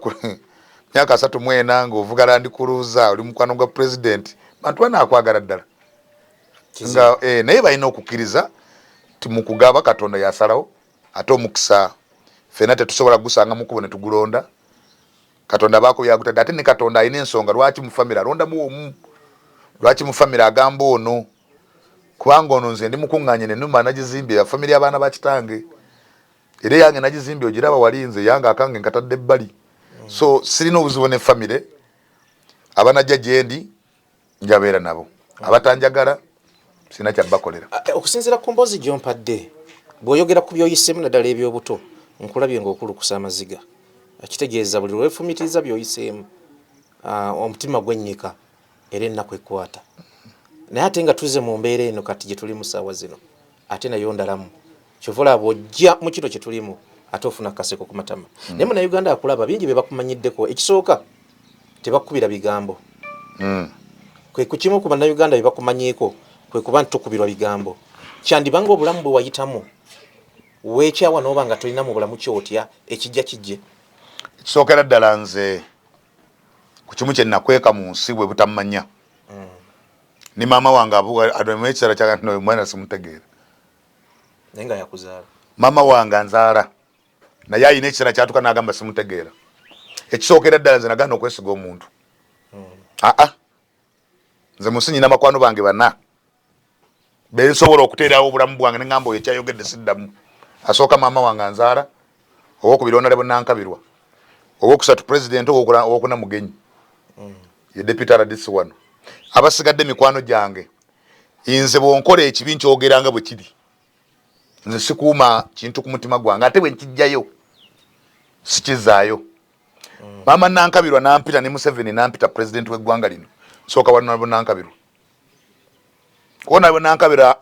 [SPEAKER 2] myaka 34 ng'ovuga Land Cruiser oli mukwano gwa president bantu banaakwagala ddala nga naye balina okukkiriza ti mu kugaba Katonda yasalawo ate omukisa ffena tetusobola gusanga mukubo ne tugulonda Katonda baako yagutadde ate ne Katonda alina ensonga lwaki mu famire alondamu omu lwaki mu famire agamba ono kubanga ono nze ndi mukuŋŋaanye n'ennumba nagizimbye ya famire y'abaana ba kitange era yange nagizimbye ogiraba wali nze yange akange nkatadde ebbali so sirina obuzibu ne famire abanajja gye ndi njabeera nabo abatanjagala sina kyabakolera
[SPEAKER 1] okusinziira ku mboozi gy'ompadde bw'oyogera ku byoyisemu naddala ebyobuto nkulabye ng'okulukusa amaziga akitegeeza buli lwefumitiriza byoyiseemu omutima gwennyika era ennaku ekwata naye ate nga tuze mu mbeera eno kati gye tuli mu ssaawa zino ate nayo ndalamu kyova olaba ojja mu kino kye tulimu ate ofuna akaseko ku matama naye Munnayuganda akulaba bingi bye bakumanyiddeko ekisooka tebakubira bigambo kwe ku kimu ku Bannayuganda bye bakumanyiiko kwe kuba nti tukubirwa bigambo kyandibanga obulamu bwe wayitamu weekyawa n'oba nga tolina mu bulamu kyotya ekijja kijje
[SPEAKER 2] ekisookera ddala nze ku kimu kye nakweka mu nsi bwe butamanya ni mama wange adome ekirala kyakati no mwana simutegeera
[SPEAKER 1] nenga yakuzaala
[SPEAKER 2] mama wange anzaala naye ayina ekirala kyatuka n'agamba simutegeera ekisookera ddala nze nagaana okwesiga omuntu nze musi nyina makwano bange bana bensobola okuteerawo obulamu bwange neŋŋamba oyo ekyayogedde siddamu asooka mama wange anzaala owokubiri onalebo nankabirwa owokusatu president owokuna mugenyi ye deputy radisi wano abasigadde mikwano gyange nze bwonkola ekibi nkyogeranga bwe kiri nze sikuuma kintu ku mutima gwange ate bwe nkijjayo sikizaayo mama nankabirwa nampita ne Museveni nampita president w'eggwanga lino sooka wanalebo nankabirwa wonalebo nankabirwa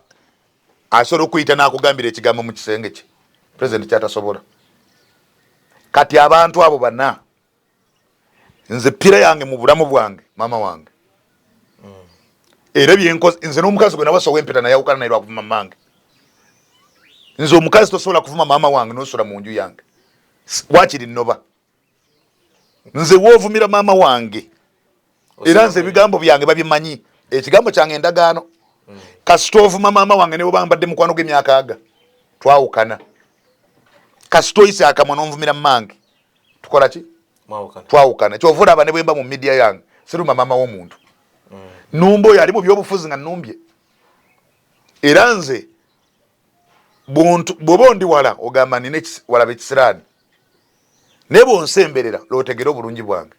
[SPEAKER 2] asobola okuyita n'akugambira ekigambo mu kisenge kye president kyatasobola kati abantu abo bana nze pira yange mu bulamu bwange mama wange era byenkoze nze n'omukazi gwe nabasowa empita naye awukana naye lwakuvuma mange nze omukazi tosobola kuvuma mama wange n'osula mu nju yange wakiri nnoba nze woovumira mama wange era nze ebigambo byange babimanyi ekigambo kyange endagaano kasita ovuma mama wange ne bwebambadde mukwano gw'emyaka aga twawukana kasita oyise akamwa n'onvumira mange tukola ki twawukana kyova olaba ne bwemba mu midiya yange siruma mama w'omuntu numba oyo ali mu byobufuzi nga numbye era nze bw'oba ondi wala ogamba nina walaba ekisiraani naye bw'onsemberera lootegera obulungi bwange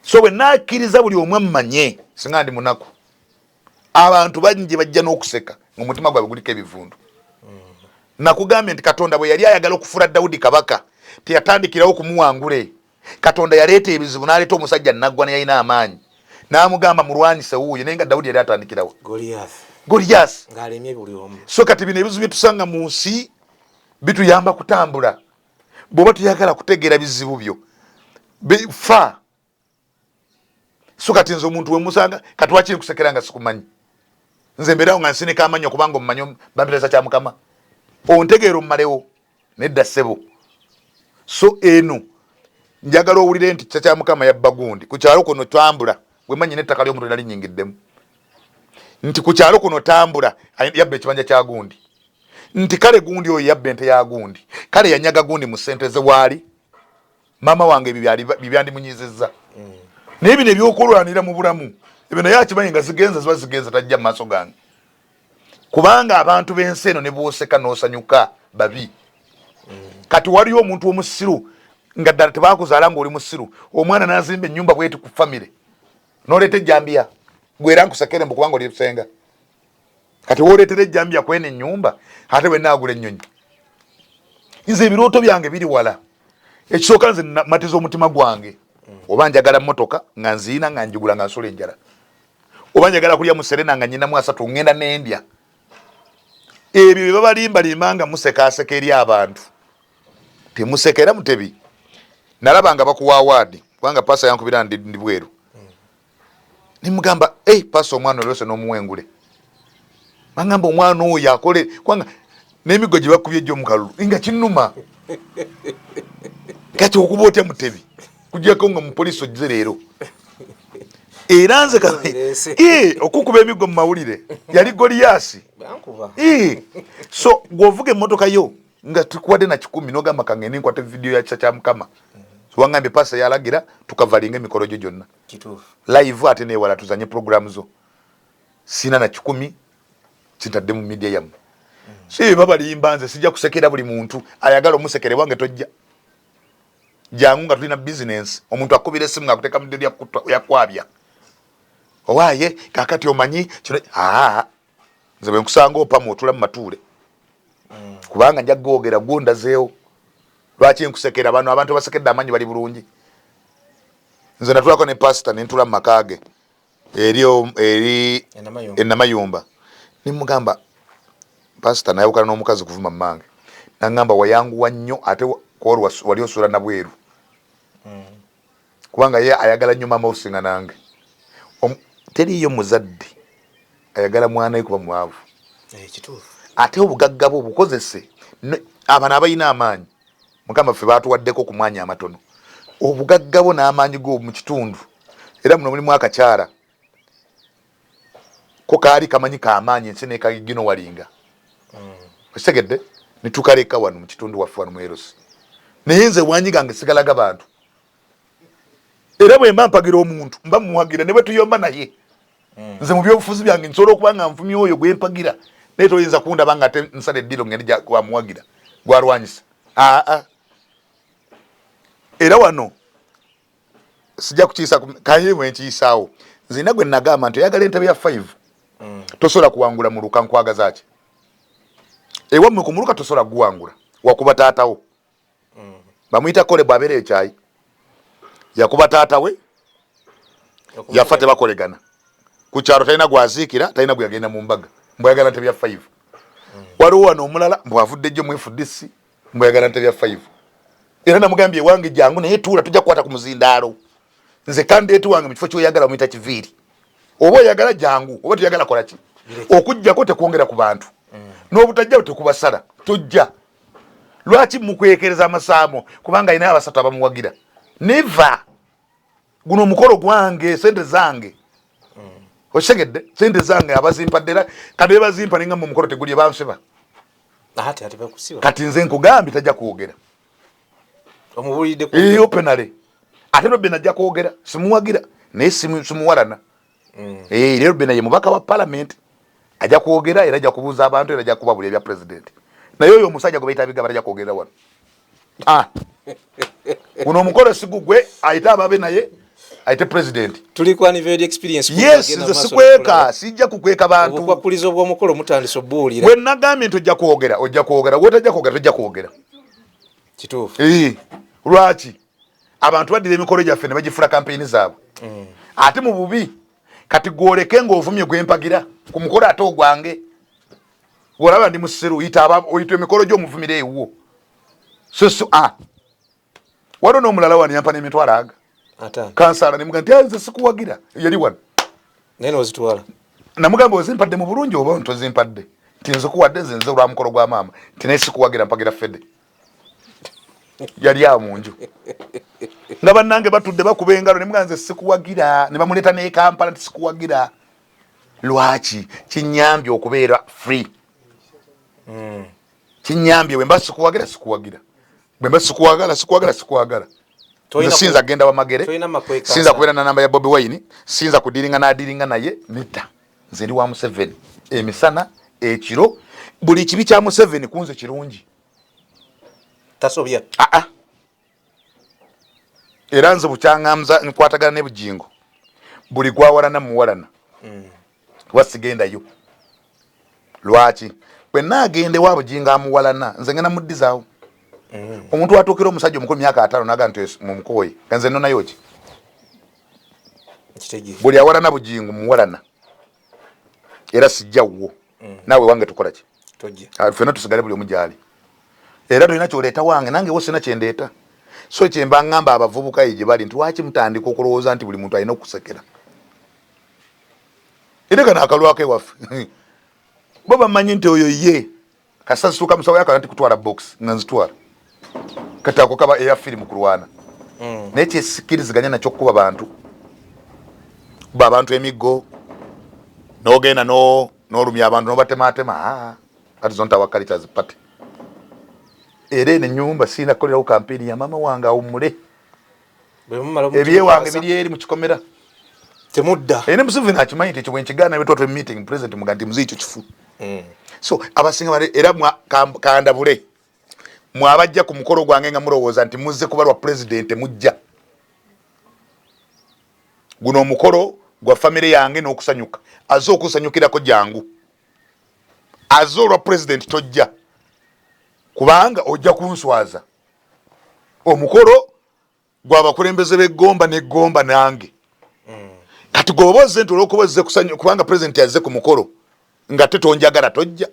[SPEAKER 2] so bwe nakkiriza buli omu ammanye singa ndi munaku abantu bangi bajja n'okuseka ng'omutima gwabwe guliko ebivundu nakugambye nti katonda bwe yali ayagala okufuula Dawudi kabaka teyatandikirawo kumuwangule katonda yaleeta ebizibu n'aleeta omusajja naggwa naye yalina amaanyi n'amugamba mulwanyise wuuyo naye nga Dawudi yali atandikirawo Goliath
[SPEAKER 1] ng'alemye buli omu
[SPEAKER 2] so kati bino ebizibu byetusanga mu nsi bituyamba kutambula bw'oba tuyagala kutegeera bizibu byo bifa so kati nze omuntu wemusanga kati wakiri kusekera nga sikumanyi nze mbeerawo nga nsinika amanyi okubanga omumanyi bambireza kya Mukama ontegeera ommalewo nedda ssebo so eno njagala owulire nti kya Mukama yabba gundi ku kyalo kuno tambula wemanyi n'ettaka ly'omuntu nali nyingiddemu nti ku kyalo kuno tambula yabba ekibanja kya gundi nti kale gundi oyo yabba ente ya gundi kale yanyaga gundi mu ssente ze waali mama wange bibyandimunyizizza naye bino ebyokulwanira mu bulamu ebyo naye akimanyi nga zigenza ziba zigenza tajja mu maaso gange kubanga abantu b'ensi eno ne booseka n'osanyuka babi kati waliyo omuntu omusiru nga ddala tebakuzaala ng'oli musiru omwana n'azimba ennyumba bweti ku famire n'oleeta ejjambiya gwera nkusekere mbu kubanga oli busenga kati wooleetera ejjambiya kwena ennyumba ate bwe naagula ennyonyi nze ebirooto byange biri wala ekisooka nze matiza omutima gwange oba njagala mmotoka nga nziina nga njigula nga nsula enjala oba njagala kulya muserena nga nyinamu asatu ngenda n'endya ebyo bye babalimbalimba nga musekaaseka eri abantu temusekera mutebi nalaba nga bakuwa awaadi kubanga paasa yankubira ndi bweru nimugamba paasa omwana olwose n'omuwengule bangamba omwana oyo akole kubanga n'emigo gye bakubye ejjo mukalulu nga kinnuma kati okuba otya mutebi kujjako nga mupoliisi ojje leero era nze okukuba emigo mu mawulire yali Goliath so gwovuga emmotoka yo nga tukuwadde na 10 n'ogamba kange ninkwata vidiyo ya kisa kya Mukama wangambye paasa yalagira tukavalinga emikolo gyo gyonna live ate newala tuzanye programu zo sina na 10 kintadde mu media yamu si babalimba nze sijja kusekera buli muntu ayagala omusekere wange tojja jangu nga tulina business omuntu akubira esimu nga akuteka mu ddyo yakwabya owaaye kakati omanyi kino nze bwe nkusanga opamu otula mu matuule kubanga nja gwogera gondazeewo lwaki nkusekera abantu basekedde amanyi bali bulungi nze natulako ne pasita nentula mu makaage eri enamayumba nimugamba pasita nayawukana n'omukazi kuvuma mmange nangamba wayanguwa nnyo ate wali osula na bweru kubanga ye ayagala nnyo mama osinga nange teriyo muzadde ayagala mwana we kuba mwavu ate obugagga bwe obukozese abana abalina amaanyi Mukama ffe baatuwaddeko ku mwanya amatono obugagga bwo n'amaanyi go mu kitundu era muno mulimu akakyala ko kaali kamanyi kaamaanyi ensi nekagino walinga osegedde nitukaleka wano mu kitundu waffe wano mu Erosi naye nze bwanyi gange sigalaga bantu era bwe mba mpagira omuntu mba muwagira ne bwe tuyomba naye nze mu byobufuzi byange nsobola okuba nga nfumye oyo gwe mpagira naye toyinza kundaba nga ate nsala eddiro ngende wamuwagira gwarwanyisa era wano sijja kukiisa kaye bwe nkiyisaawo nzina gwe nagamba nti oyagala entebe ya 5 tosobola kuwangula mu luka nkwagaza ki ewammwe ku muluka tosobola guwangula wakuba taatawo bamuyita kole bwabeereyo kyayi yakuba taatawe yafa tebakolegana ku kyalo talina gwaziikira talina bwe yagenda mu mbaga mbwayagala ntebe ya 5 waliwo wano omulala mbwavudde jjo mwefudisi mbwayagala ntebe ya 5 era namugambye wange jangu naye tuula tujja kukwata ku muzindaalo nze kandi etu wange mu kifo kyoyagala omuyita kiviiri oba oyagala jangu oba tuyagala kola ki okujjako tekwongera ku bantu n'obutajja tekubasala tujja lwaki mukwekereza amasaamo kubanga ayinayo abasatu abamuwagira neva guno omukolo gwange sente zange osegedde sente zange abazimpadde kade bazimpa ninga mu mukolo tegulye banseba kati nze nkugambye tajja kwogera omubulidde openale ate no bena ajja kwogera simuwagira naye simuwalana lero bena ye mubaka wa parliament ajja kwogera era ajja kubuuza abantu era ajja kubabula ebya president naye oyo omusajja gwe bayita abigaba ajja kwogera wano guno omukolo sigugwe ayite ababe naye ayite president
[SPEAKER 1] tuli ku anniversary experience
[SPEAKER 2] yes nze sikweka sijja kukweka bantu
[SPEAKER 1] obukwakulizo bw'omukolo mutandise obbuulira
[SPEAKER 2] bwe nagambye nti ojja kwogera wotajja kwogera tojja kwogera
[SPEAKER 1] kituufu
[SPEAKER 2] lwaki abantu baddira emikolo gyaffe ne bagifula kampeyini zaabwe ate mu bubi kati gwoleke ng'ovumye gwempagira ku mukolo ate ogwange olaba ndi musiru oyita emikolo gy'omuvumira ewuwo waliwo n'omulala wano yampa n'emitwalo aga kansala nemuga nti nze sikuwagira yali wano
[SPEAKER 1] naye nozitwala
[SPEAKER 2] namugamba ozimpadde mu bulungi oba ntozimpadde nti nze kuwadde nze olwa mukolo gwa maama nti naye sikuwagira mpagira fedde yali awo mu nju nga bannange batudde bakuba engalo nemuga nze sikuwagira ne bamuleeta ne Kampala nti sikuwagira lwaki kinyambye okubeera free kinyambye wemba sikuwagira bwemba sikuwagala sinza genda wa magere sinza kubeera na namba ya Bobi Wine sinza kudiringa nadiringa naye nita nze ndi wa Museveni emisana ekiro buli kibi kya Museveni kunze kirungi
[SPEAKER 1] tasobya
[SPEAKER 2] era nze bukyangamza nkwatagana ne bujingo buli gwawalana muwalana wasigendayo lwaki bwe nagende wa bujinga amuwalana nze ngena muddizaawo omuntu atuukira omusajja omukulu myaka 5 naga nti mu mukoye kanze nno nayo ki buli awalana bujingo muwalana era sijjawo naawe wange tukola ki ffena tusigale buli omujali era tulina kyoleeta wange nange wo sina kyendeeta so kyemba ngamba abavubuka gye bali nti waki mutandika okulowooza nti buli muntu alina okusekera era kana akalwako ewaffe bo bamanyi nti oyo ye kasasituka musawo yakala nti kutwala box nga nzitwala kati ako kaba eya firimu kulwana naye kyesikiriziganya nakyo kuba bantu kuba abantu emiggo n'ogenda n'olumya abantu n'obatematema kati zonta wakalitas pate era eno ennyumba siina kukolerawo kampeyini ya maama wange awummule ebyewange biri eri mu kikomera
[SPEAKER 1] temudda
[SPEAKER 2] ene Museveni akimanyi nti ekyo bwe nkigaana betwatwe meeting president muga nti muzi ekyo kifu so abasinga bale era kandabule mwabajja ku mukolo gwange nga mulowooza nti muzze kubalwa president mujja guno omukolo gwa famire yange n'okusanyuka aze okusanyukirako jangu aze olwa president tojja kubanga ojja kunswaza omukolo gwabakulembeze b'eggomba n'eggomba nange kati gwoba ozze nti olwokuba ozze kusanyuka kubanga president yazze ku mukolo nga tetonjagala tojja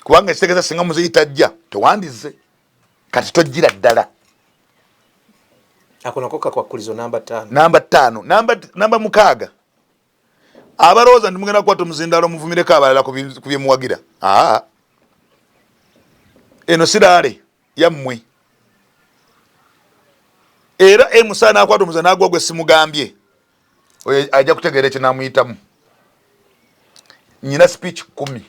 [SPEAKER 2] kubanga ekitegeeza singa muzeyi tajja tewandize kati tojjira ddala
[SPEAKER 1] ako nako kakwakulizo namba 5
[SPEAKER 2] namba 6 abalowooza ndi mugenda kukwata omuzindaalo muvumireko abalala ku byemuwagira eno siraale yammwe era emusaana akwata omuze nagwa gwe simugambye ajja kutegeera ekyo namuyitamu. Nyina speech 10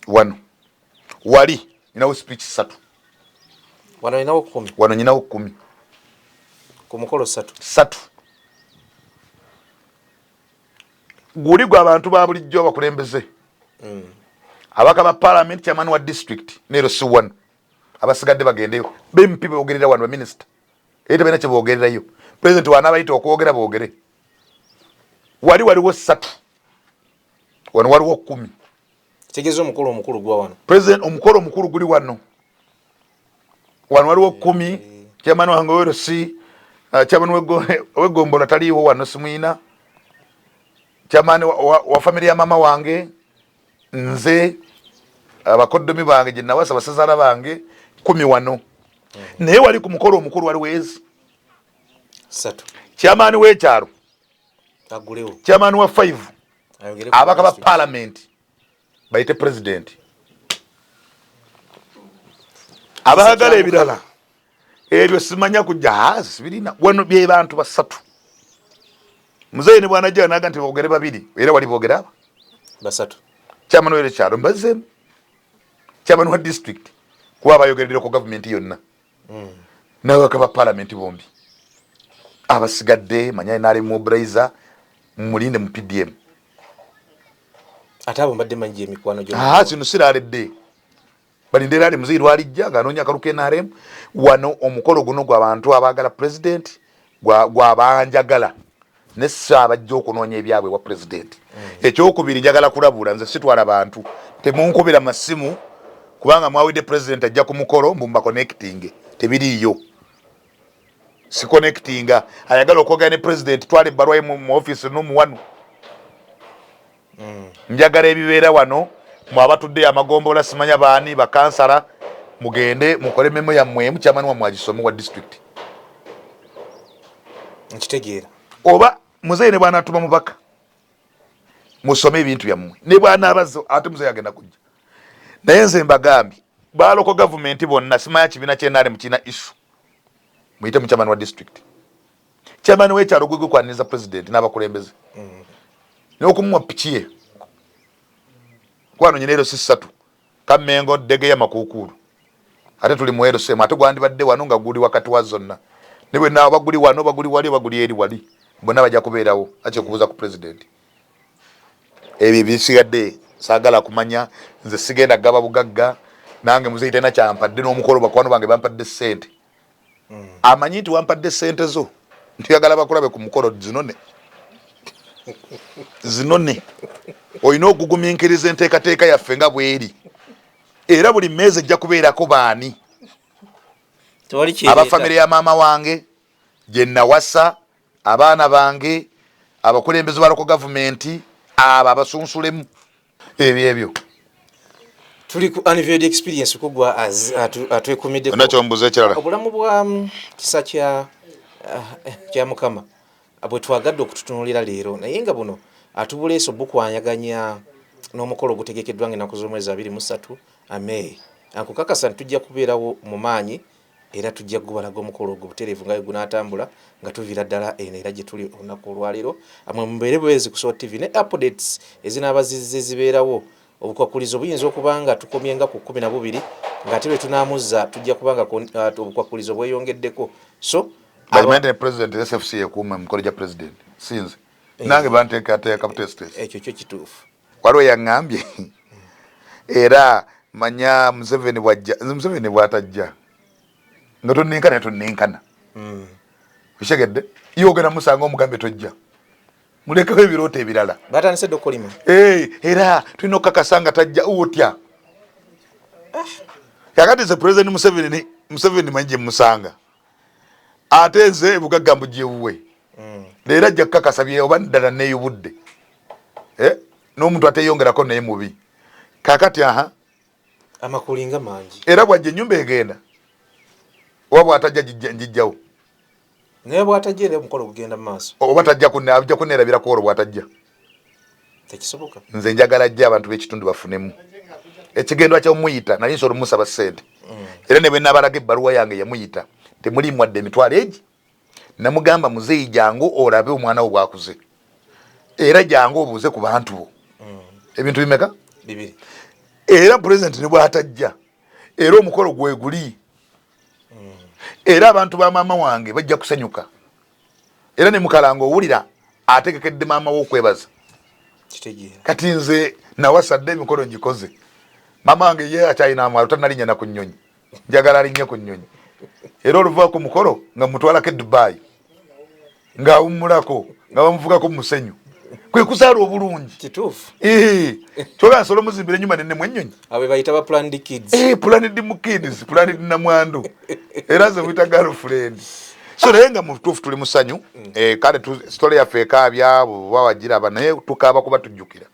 [SPEAKER 2] wano wali nyinawo speech 3
[SPEAKER 1] wano nyinawo 10
[SPEAKER 2] wano nyinawo 10
[SPEAKER 1] ku mukolo 3
[SPEAKER 2] guli gwa abantu ba bulijjo abakulembeze abaka ba parliament chairman wa district nero si wano abasigadde bagendeyo bempi bogerera wano ba minister ete bena kye bogererayo president wana bayita okwogera boogere waliwo 3 wano waliwo 10
[SPEAKER 1] tegezo omukolo omukulu gwa wano
[SPEAKER 2] president omukolo omukulu guli wano waliwo 10 chairman wange wero si chairman wegombola taliiwo wano simwina chairman wa family ya mama wange nze abakoddomi bange gye nawasa basazala bange 10 wano naye wali ku mukolo omukulu waliwo ezi
[SPEAKER 1] 3
[SPEAKER 2] chairman w'ekyalo
[SPEAKER 1] agulewo
[SPEAKER 2] chairman wa 5 abaka ba parliament bayite president abagala ebirala ebyo simanya kujja sibirina wano bye bantu basatu muzeyi ne bwana jana naga nti boogere babiri era wali boogera aba
[SPEAKER 1] basatu
[SPEAKER 2] chairman w'ekyalo mbazemu chairman wa district kuba bayogerera ku government yonna n'abaka ba parliament bombi abasigadde manyaye nali mobilizer mulinde mu PDM
[SPEAKER 1] atabo mbadde manji emikwano gyo
[SPEAKER 2] kino siraledde balindera ali muzeyi lwalijja ng'anoonya akaluke NRM wano omukolo guno gw'abantu abaagala president gw'abanjagala ne saabajja okunoonya ebyabwe wa president ekyokubiri njagala kulabula nze sitwala bantu temunkubira masimu kubanga mwawidde president ajja ku mukolo mbumba connecting tebiriiyo si connectinga ayagala okwogera ne president twala ebbaluwa ye mu office n'omuwanu njagala ebibeera wano mwabatudde amagombola simanya baani bakansala mugende mukole memo yammwe mukyamani wammwe agisome wa district
[SPEAKER 1] nkitegeera
[SPEAKER 2] oba muzeyi ne bw'anaatuma mubaka musome ebintu byammwe ne bw'anaabazo ate muzeyi agenda kujja naye nze mbagambye baaloko gavumenti bonna simanya kibiina kyenale mukina isu muyite mukyamani wa district kyamani w'ekyalo gwe gukwaniriza president n'abakulembeze n'okumuwa piki ye kwano nyina ero 3 Kamengo Degeya Makuukulu ate tuli mu ero sema ate gwandibadde wano nga guli wakati wa zonna ne bwe nabo baguli wano baguli wali baguli eri wali bonna bajja kubeerawo ache kubuza ku president ebyo bisigadde saagala kumanya nze sigenda gaba bugagga nange muzeyi tena kyampadde n'omukolo bakwano bange bampadde sente amanyi nti wampadde sente zo ntiyagala bakulabe ku mukolo zinone oyina okugumiikiriza enteekateeka yaffe nga bweri era buli mmeezi ejja kubeerako baani abafamire ya maama wange gye nawasa abaana bange abakulembeze ba local gavumenti abo abasunsulemu ebyo
[SPEAKER 1] tuli ku anniversary experience kugwa atwekumidde
[SPEAKER 2] nakyombuza ekirala
[SPEAKER 1] obulamu bwa kisa kya mukama bwe twagadde okututunulira leero naye nga buno atubuleeso bukwanyaganya n'omukolo gutegekeddwa ng'ennaku z'omwezi 23 May ankukakasa tujja kubeerawo mu maanyi era tujja kugubalaga omukolo ogwo butereevu nga gunaatambula nga tuviira ddala eno era gye tuli olunaku olwaleero amwe mubeere bwezi ku SOT TV ne updates ezinaabazizze zibeerawo obukwakulizo buyinza okuba nga tukomye nga ku 12 ng'ate lwe tunaamuzza tujja kuba nga obukwakulizo bweyongeddeko so
[SPEAKER 2] Baimende president SFC yekuuma mukolo gya president sinze nange banteekateeka butesitesi
[SPEAKER 1] ekyo kyo kituufu
[SPEAKER 2] waliwo yaŋŋambye era manya Museveni bw'atajja nga tonninkana okitegedde yogera musanga omugambe tojja mulekawo ebirooto ebirala
[SPEAKER 1] batandise dde okulima
[SPEAKER 2] era tulina okukakasa nga tajja otya kakati ze president Museveni manyi gye musanga ate nze ebugagga mbugyewuwe leero ajja kukakasa bye oba ddala neeyubudde n'omuntu ateyongerako naye mubi kakati
[SPEAKER 1] amakulinga mangi
[SPEAKER 2] era bwajja ennyumba egenda oba bw'atajja njijjawo
[SPEAKER 1] naye bw'atajja era omukolo gugenda mu maaso
[SPEAKER 2] oba ajja kuneerabirako olwo bw'atajja
[SPEAKER 1] tekisoboka
[SPEAKER 2] nze njagala ajja abantu b'ekitundu bafunemu ekigendwa kyomuyita nali nsobola omusaba ssente era ne bwe nabalaga ebbaluwa yange yamuyita temulimu wadde emitwalo egi namugamba muzeeyi jangu olabe omwana wo bwakuze era jangu obuuze ku bantu bo ebintu bimeka
[SPEAKER 1] bibiri
[SPEAKER 2] era president ne bwatajja era omukolo gwe guli era abantu ba maama wange bajja kusanyuka era ne mukalanga owulira ategekedde maama wo okwebaza kati nze nawasadde emikolo ngikoze maama wange ye akyalina amwalo tanalinya na ku nnyonyi njagala alinnye ku nnyonyi era oluvaako ku mukolo nga mutwalako e Dubai ng'awummulako nga bamuvugako mu musenyu kwe kuzaala obulungi
[SPEAKER 1] kituufu
[SPEAKER 2] kyoga nsobola omuzimbira ennyuma nennemu ennyonyi
[SPEAKER 1] abo bayita ba planned kids
[SPEAKER 2] planned mu kids planned namwandu era nze muyita girlfriend so naye nga mutuufu tuli musanyu kale sitole yaffe ekaabya bwe wagiraba naye tukaaba kuba tujjukira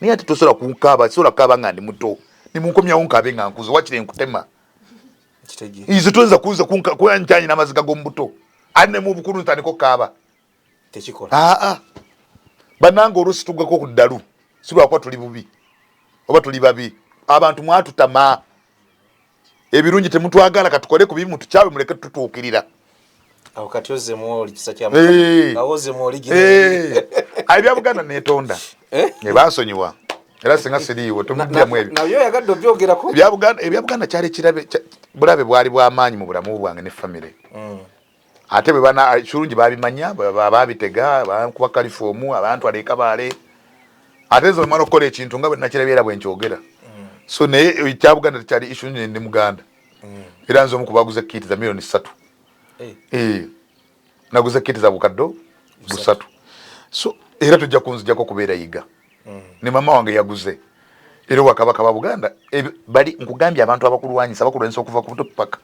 [SPEAKER 2] naye ate tosobola kunkaaba sobola kukaaba nga ndi muto nimunkomyawo nkaabe nga nkuze wakire nkutema ize toyinza kuza kunyanyi n'amaziga g'omubuto ali ne mu bukulu ntandika okukaaba
[SPEAKER 1] tekikola
[SPEAKER 2] bannange oluusi tuggako ku ddalu si lwakuba tuli bubi oba tuli babi abantu mwatutama ebirungi temutwagala katukole ku bimu tukyawe muleke tutuukirira
[SPEAKER 1] awo kati ozemu oli kisa kya
[SPEAKER 2] awozemu oli ebya Buganda netonda bansonyiwa era singa siriiwo tomuddamu ebyo
[SPEAKER 1] nabyo yagadde obyogerako
[SPEAKER 2] ebya Buganda kyali kirabe bulabe bwali bw'amaanyi mu bulamu bwange ne famire ate bwe bana kirungi babimanya babitega bankuba kalifoomu abantu aleka baale ate zo mara okukola ekintu nga bwe nakirabyera bwe nkyogera so naye ekya Buganda tekyali issue ndi Muganda era nze omu kubaguza kiti za milioni 3 naguza kiti za bukaddo 3 so era tujja kunzijjako kubeera yiga ne mama wange yaguze era wakabaka ba Buganda bali nkugambye abantu abakulwanyisa bakulwanyisa okuva ku buto paka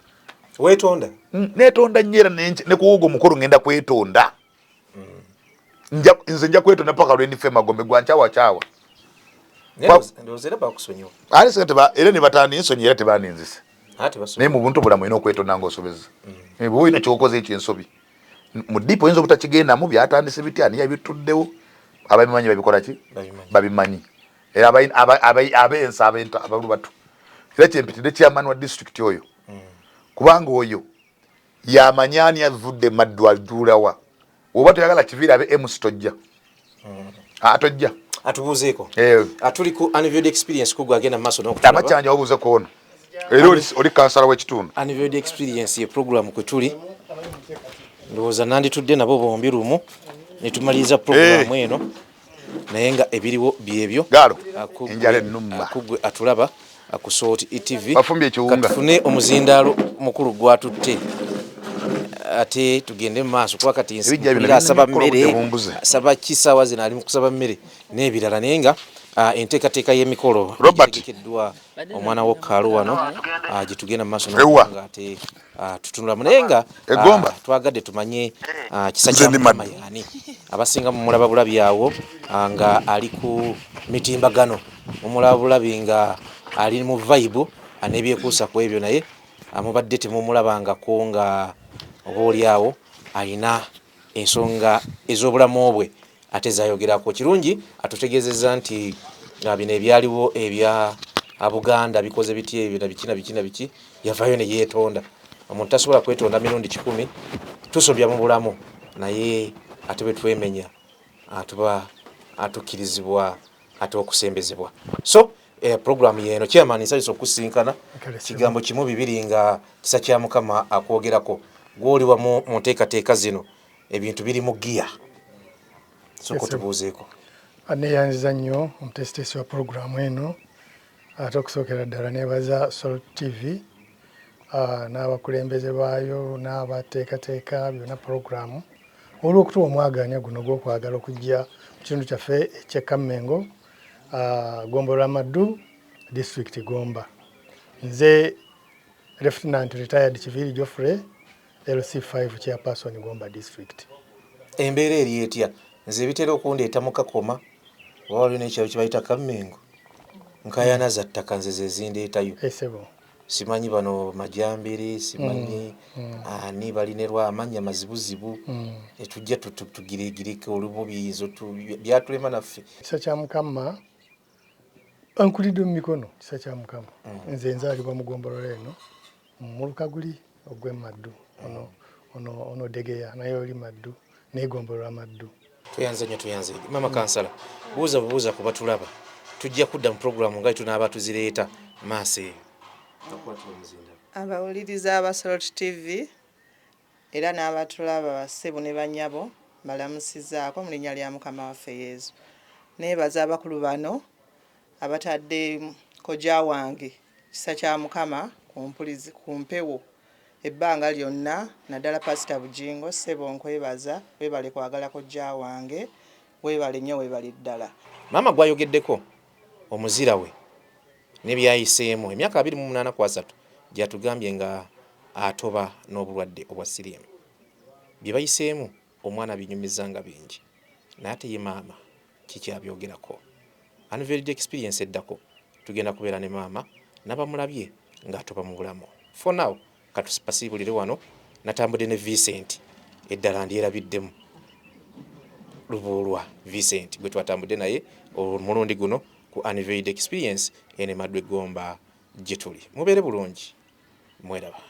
[SPEAKER 1] wetonda
[SPEAKER 2] netonda nyera ne kuwogo mukuru ngenda kwetonda nze nja kwetonda paka lwe ndife magombe gwanchawa
[SPEAKER 1] ndozera bakusonyiwa
[SPEAKER 2] ali sente ba era ne batani ensonyi era tebaninzise naye mu buntu bulamu ino okwetonda ng'osobeza bwe oyina kyokoze ekyensobi mu dipo oyinza obutakigenda mu byatandise bitya niyo bituddewo ababimanyi babikola ki babimanyi era abensa abalubatu era kyempitidde kyamani wa district oyo kubanga oyo yamanyani avudde maddu aduulawa oba toyagala kiviira abe emusi tojja atojja
[SPEAKER 1] atubuuzeeko atuli ku unviewed experience kugwa agenda maaso
[SPEAKER 2] abakyanja wabuuzeeko ono era oli kansala w'ekitundu
[SPEAKER 1] unviewed experience ye program kwe tuli ndowooza nanditudde nabo bombi lumu netumaliriza programu eno naye nga ebiriwo byebyo
[SPEAKER 2] gaalo enjala ennumba
[SPEAKER 1] akugwe atulaba akusooti etv
[SPEAKER 2] bafumbye ekiwunga
[SPEAKER 1] katufune omuzindaalo mukulu gwatutte ate tugende mu maaso kuba kati asaba mmere asaba kisaawa zino ali mu kusaba mmere n'ebirala naye nga enteekateeka y'emikolo egekeddwa omwana wo Kaalo wano gye tugenda mu maaso nga ate tutunulamu naye nga twagadde tumanye kisa kya Mukama yaani abasinga mumulaba bulabi awo nga ali ku mitimbagano mumulaba bulabi nga ali mu vibe anebyekuusa ku ebyo naye mubadde temumulabangako nga oba oli awo alina ensonga ez'obulamu bwe ate zayogerako kirungi atutegeezezza nti bino ebyaliwo ebya Buganda bikoze biti ebyo na biki yavayo ne yeetonda omuntu tasobola kwetonda mirundi 10 tusobya mu bulamu naye ate bwe twemenya atuba atukkirizibwa ate okusembezebwa so programu yeno chairman nsaliso okusinkana kigambo kimu bibiri nga kisa kya Mukama akwogerako gwoli wa mu nteekateeka zino ebintu biri mu giya soko tubuuzeeko
[SPEAKER 3] aneyanziza nnyo omutesitesi wa programu eno ate okusookera ddala nebaza Sol TV n'abakulembeze baayo n'abateekateeka byonna programu olw'okutuwa omwaganya guno gw'okwagala okujja mu kitundu kyaffe eky'Ekamengo Gomba Ramaddu district Gomba. Nze Lieutenant Retired Kiviri Geoffrey LC5 chairperson Gomba district.
[SPEAKER 1] Embeera eri etya nze bitera okundeeta mu Kakoma waliwo n'ekyalo kye bayita Kamengo nkayana za ttaka nze ze zindeetayo simanyi bano Majambere simanyi ani balinerwa amanya mazibuzibu etujja tugirigirike olububiizo byatulema naffe
[SPEAKER 3] kisa kya Mukama ankulidde mu mikono kisa kya Mukama nze nzaalibwa mu Gomba eno mu Lukaguli ogw'Emaddu ono ono Degeya naye oli Maddu neegombolwa Maddu.
[SPEAKER 1] Tuyanze mama kansala buuza kuba tulaba tujja kudda mu programu nga tunaaba tuzireeta maaso eyo.
[SPEAKER 4] Abawuliriza aba Salt TV era n'abatulaba bassebo ne bannyabo balamusizaako mu linnya lya Mukama waffe Yesu. Neebaza abakulu bano abatadde kojja wange kisa kya Mukama ku mpewo ebbanga lyonna, naddala Pastor Bujingo ssebo nkwebaza, weebale kwagala kojja wange, weebale nnyo, weebale ddala.
[SPEAKER 1] Maama gwayogeddeko omuzira we ne byayiseemu emyaka 28 ku 3 gyatugambye nga atoba n'obulwadde obwa siriimu. Bye bayiseemu omwana binyumiza nga bingi, naye ate ye maama kikyabyogerako. Unveiled experience eddako tugenda kubeera ne maama n'abamulabye ng'atoba mu bulamu. For now katusipasiibulire wano natambudde ne Vincent eddala ndyerabiddemu Lubuulwa Vincent gwe twatambudde naye omulundi guno ku Unveiled experience ene Maddu Egomba gye tuli. Mubeere bulungi, mweraba.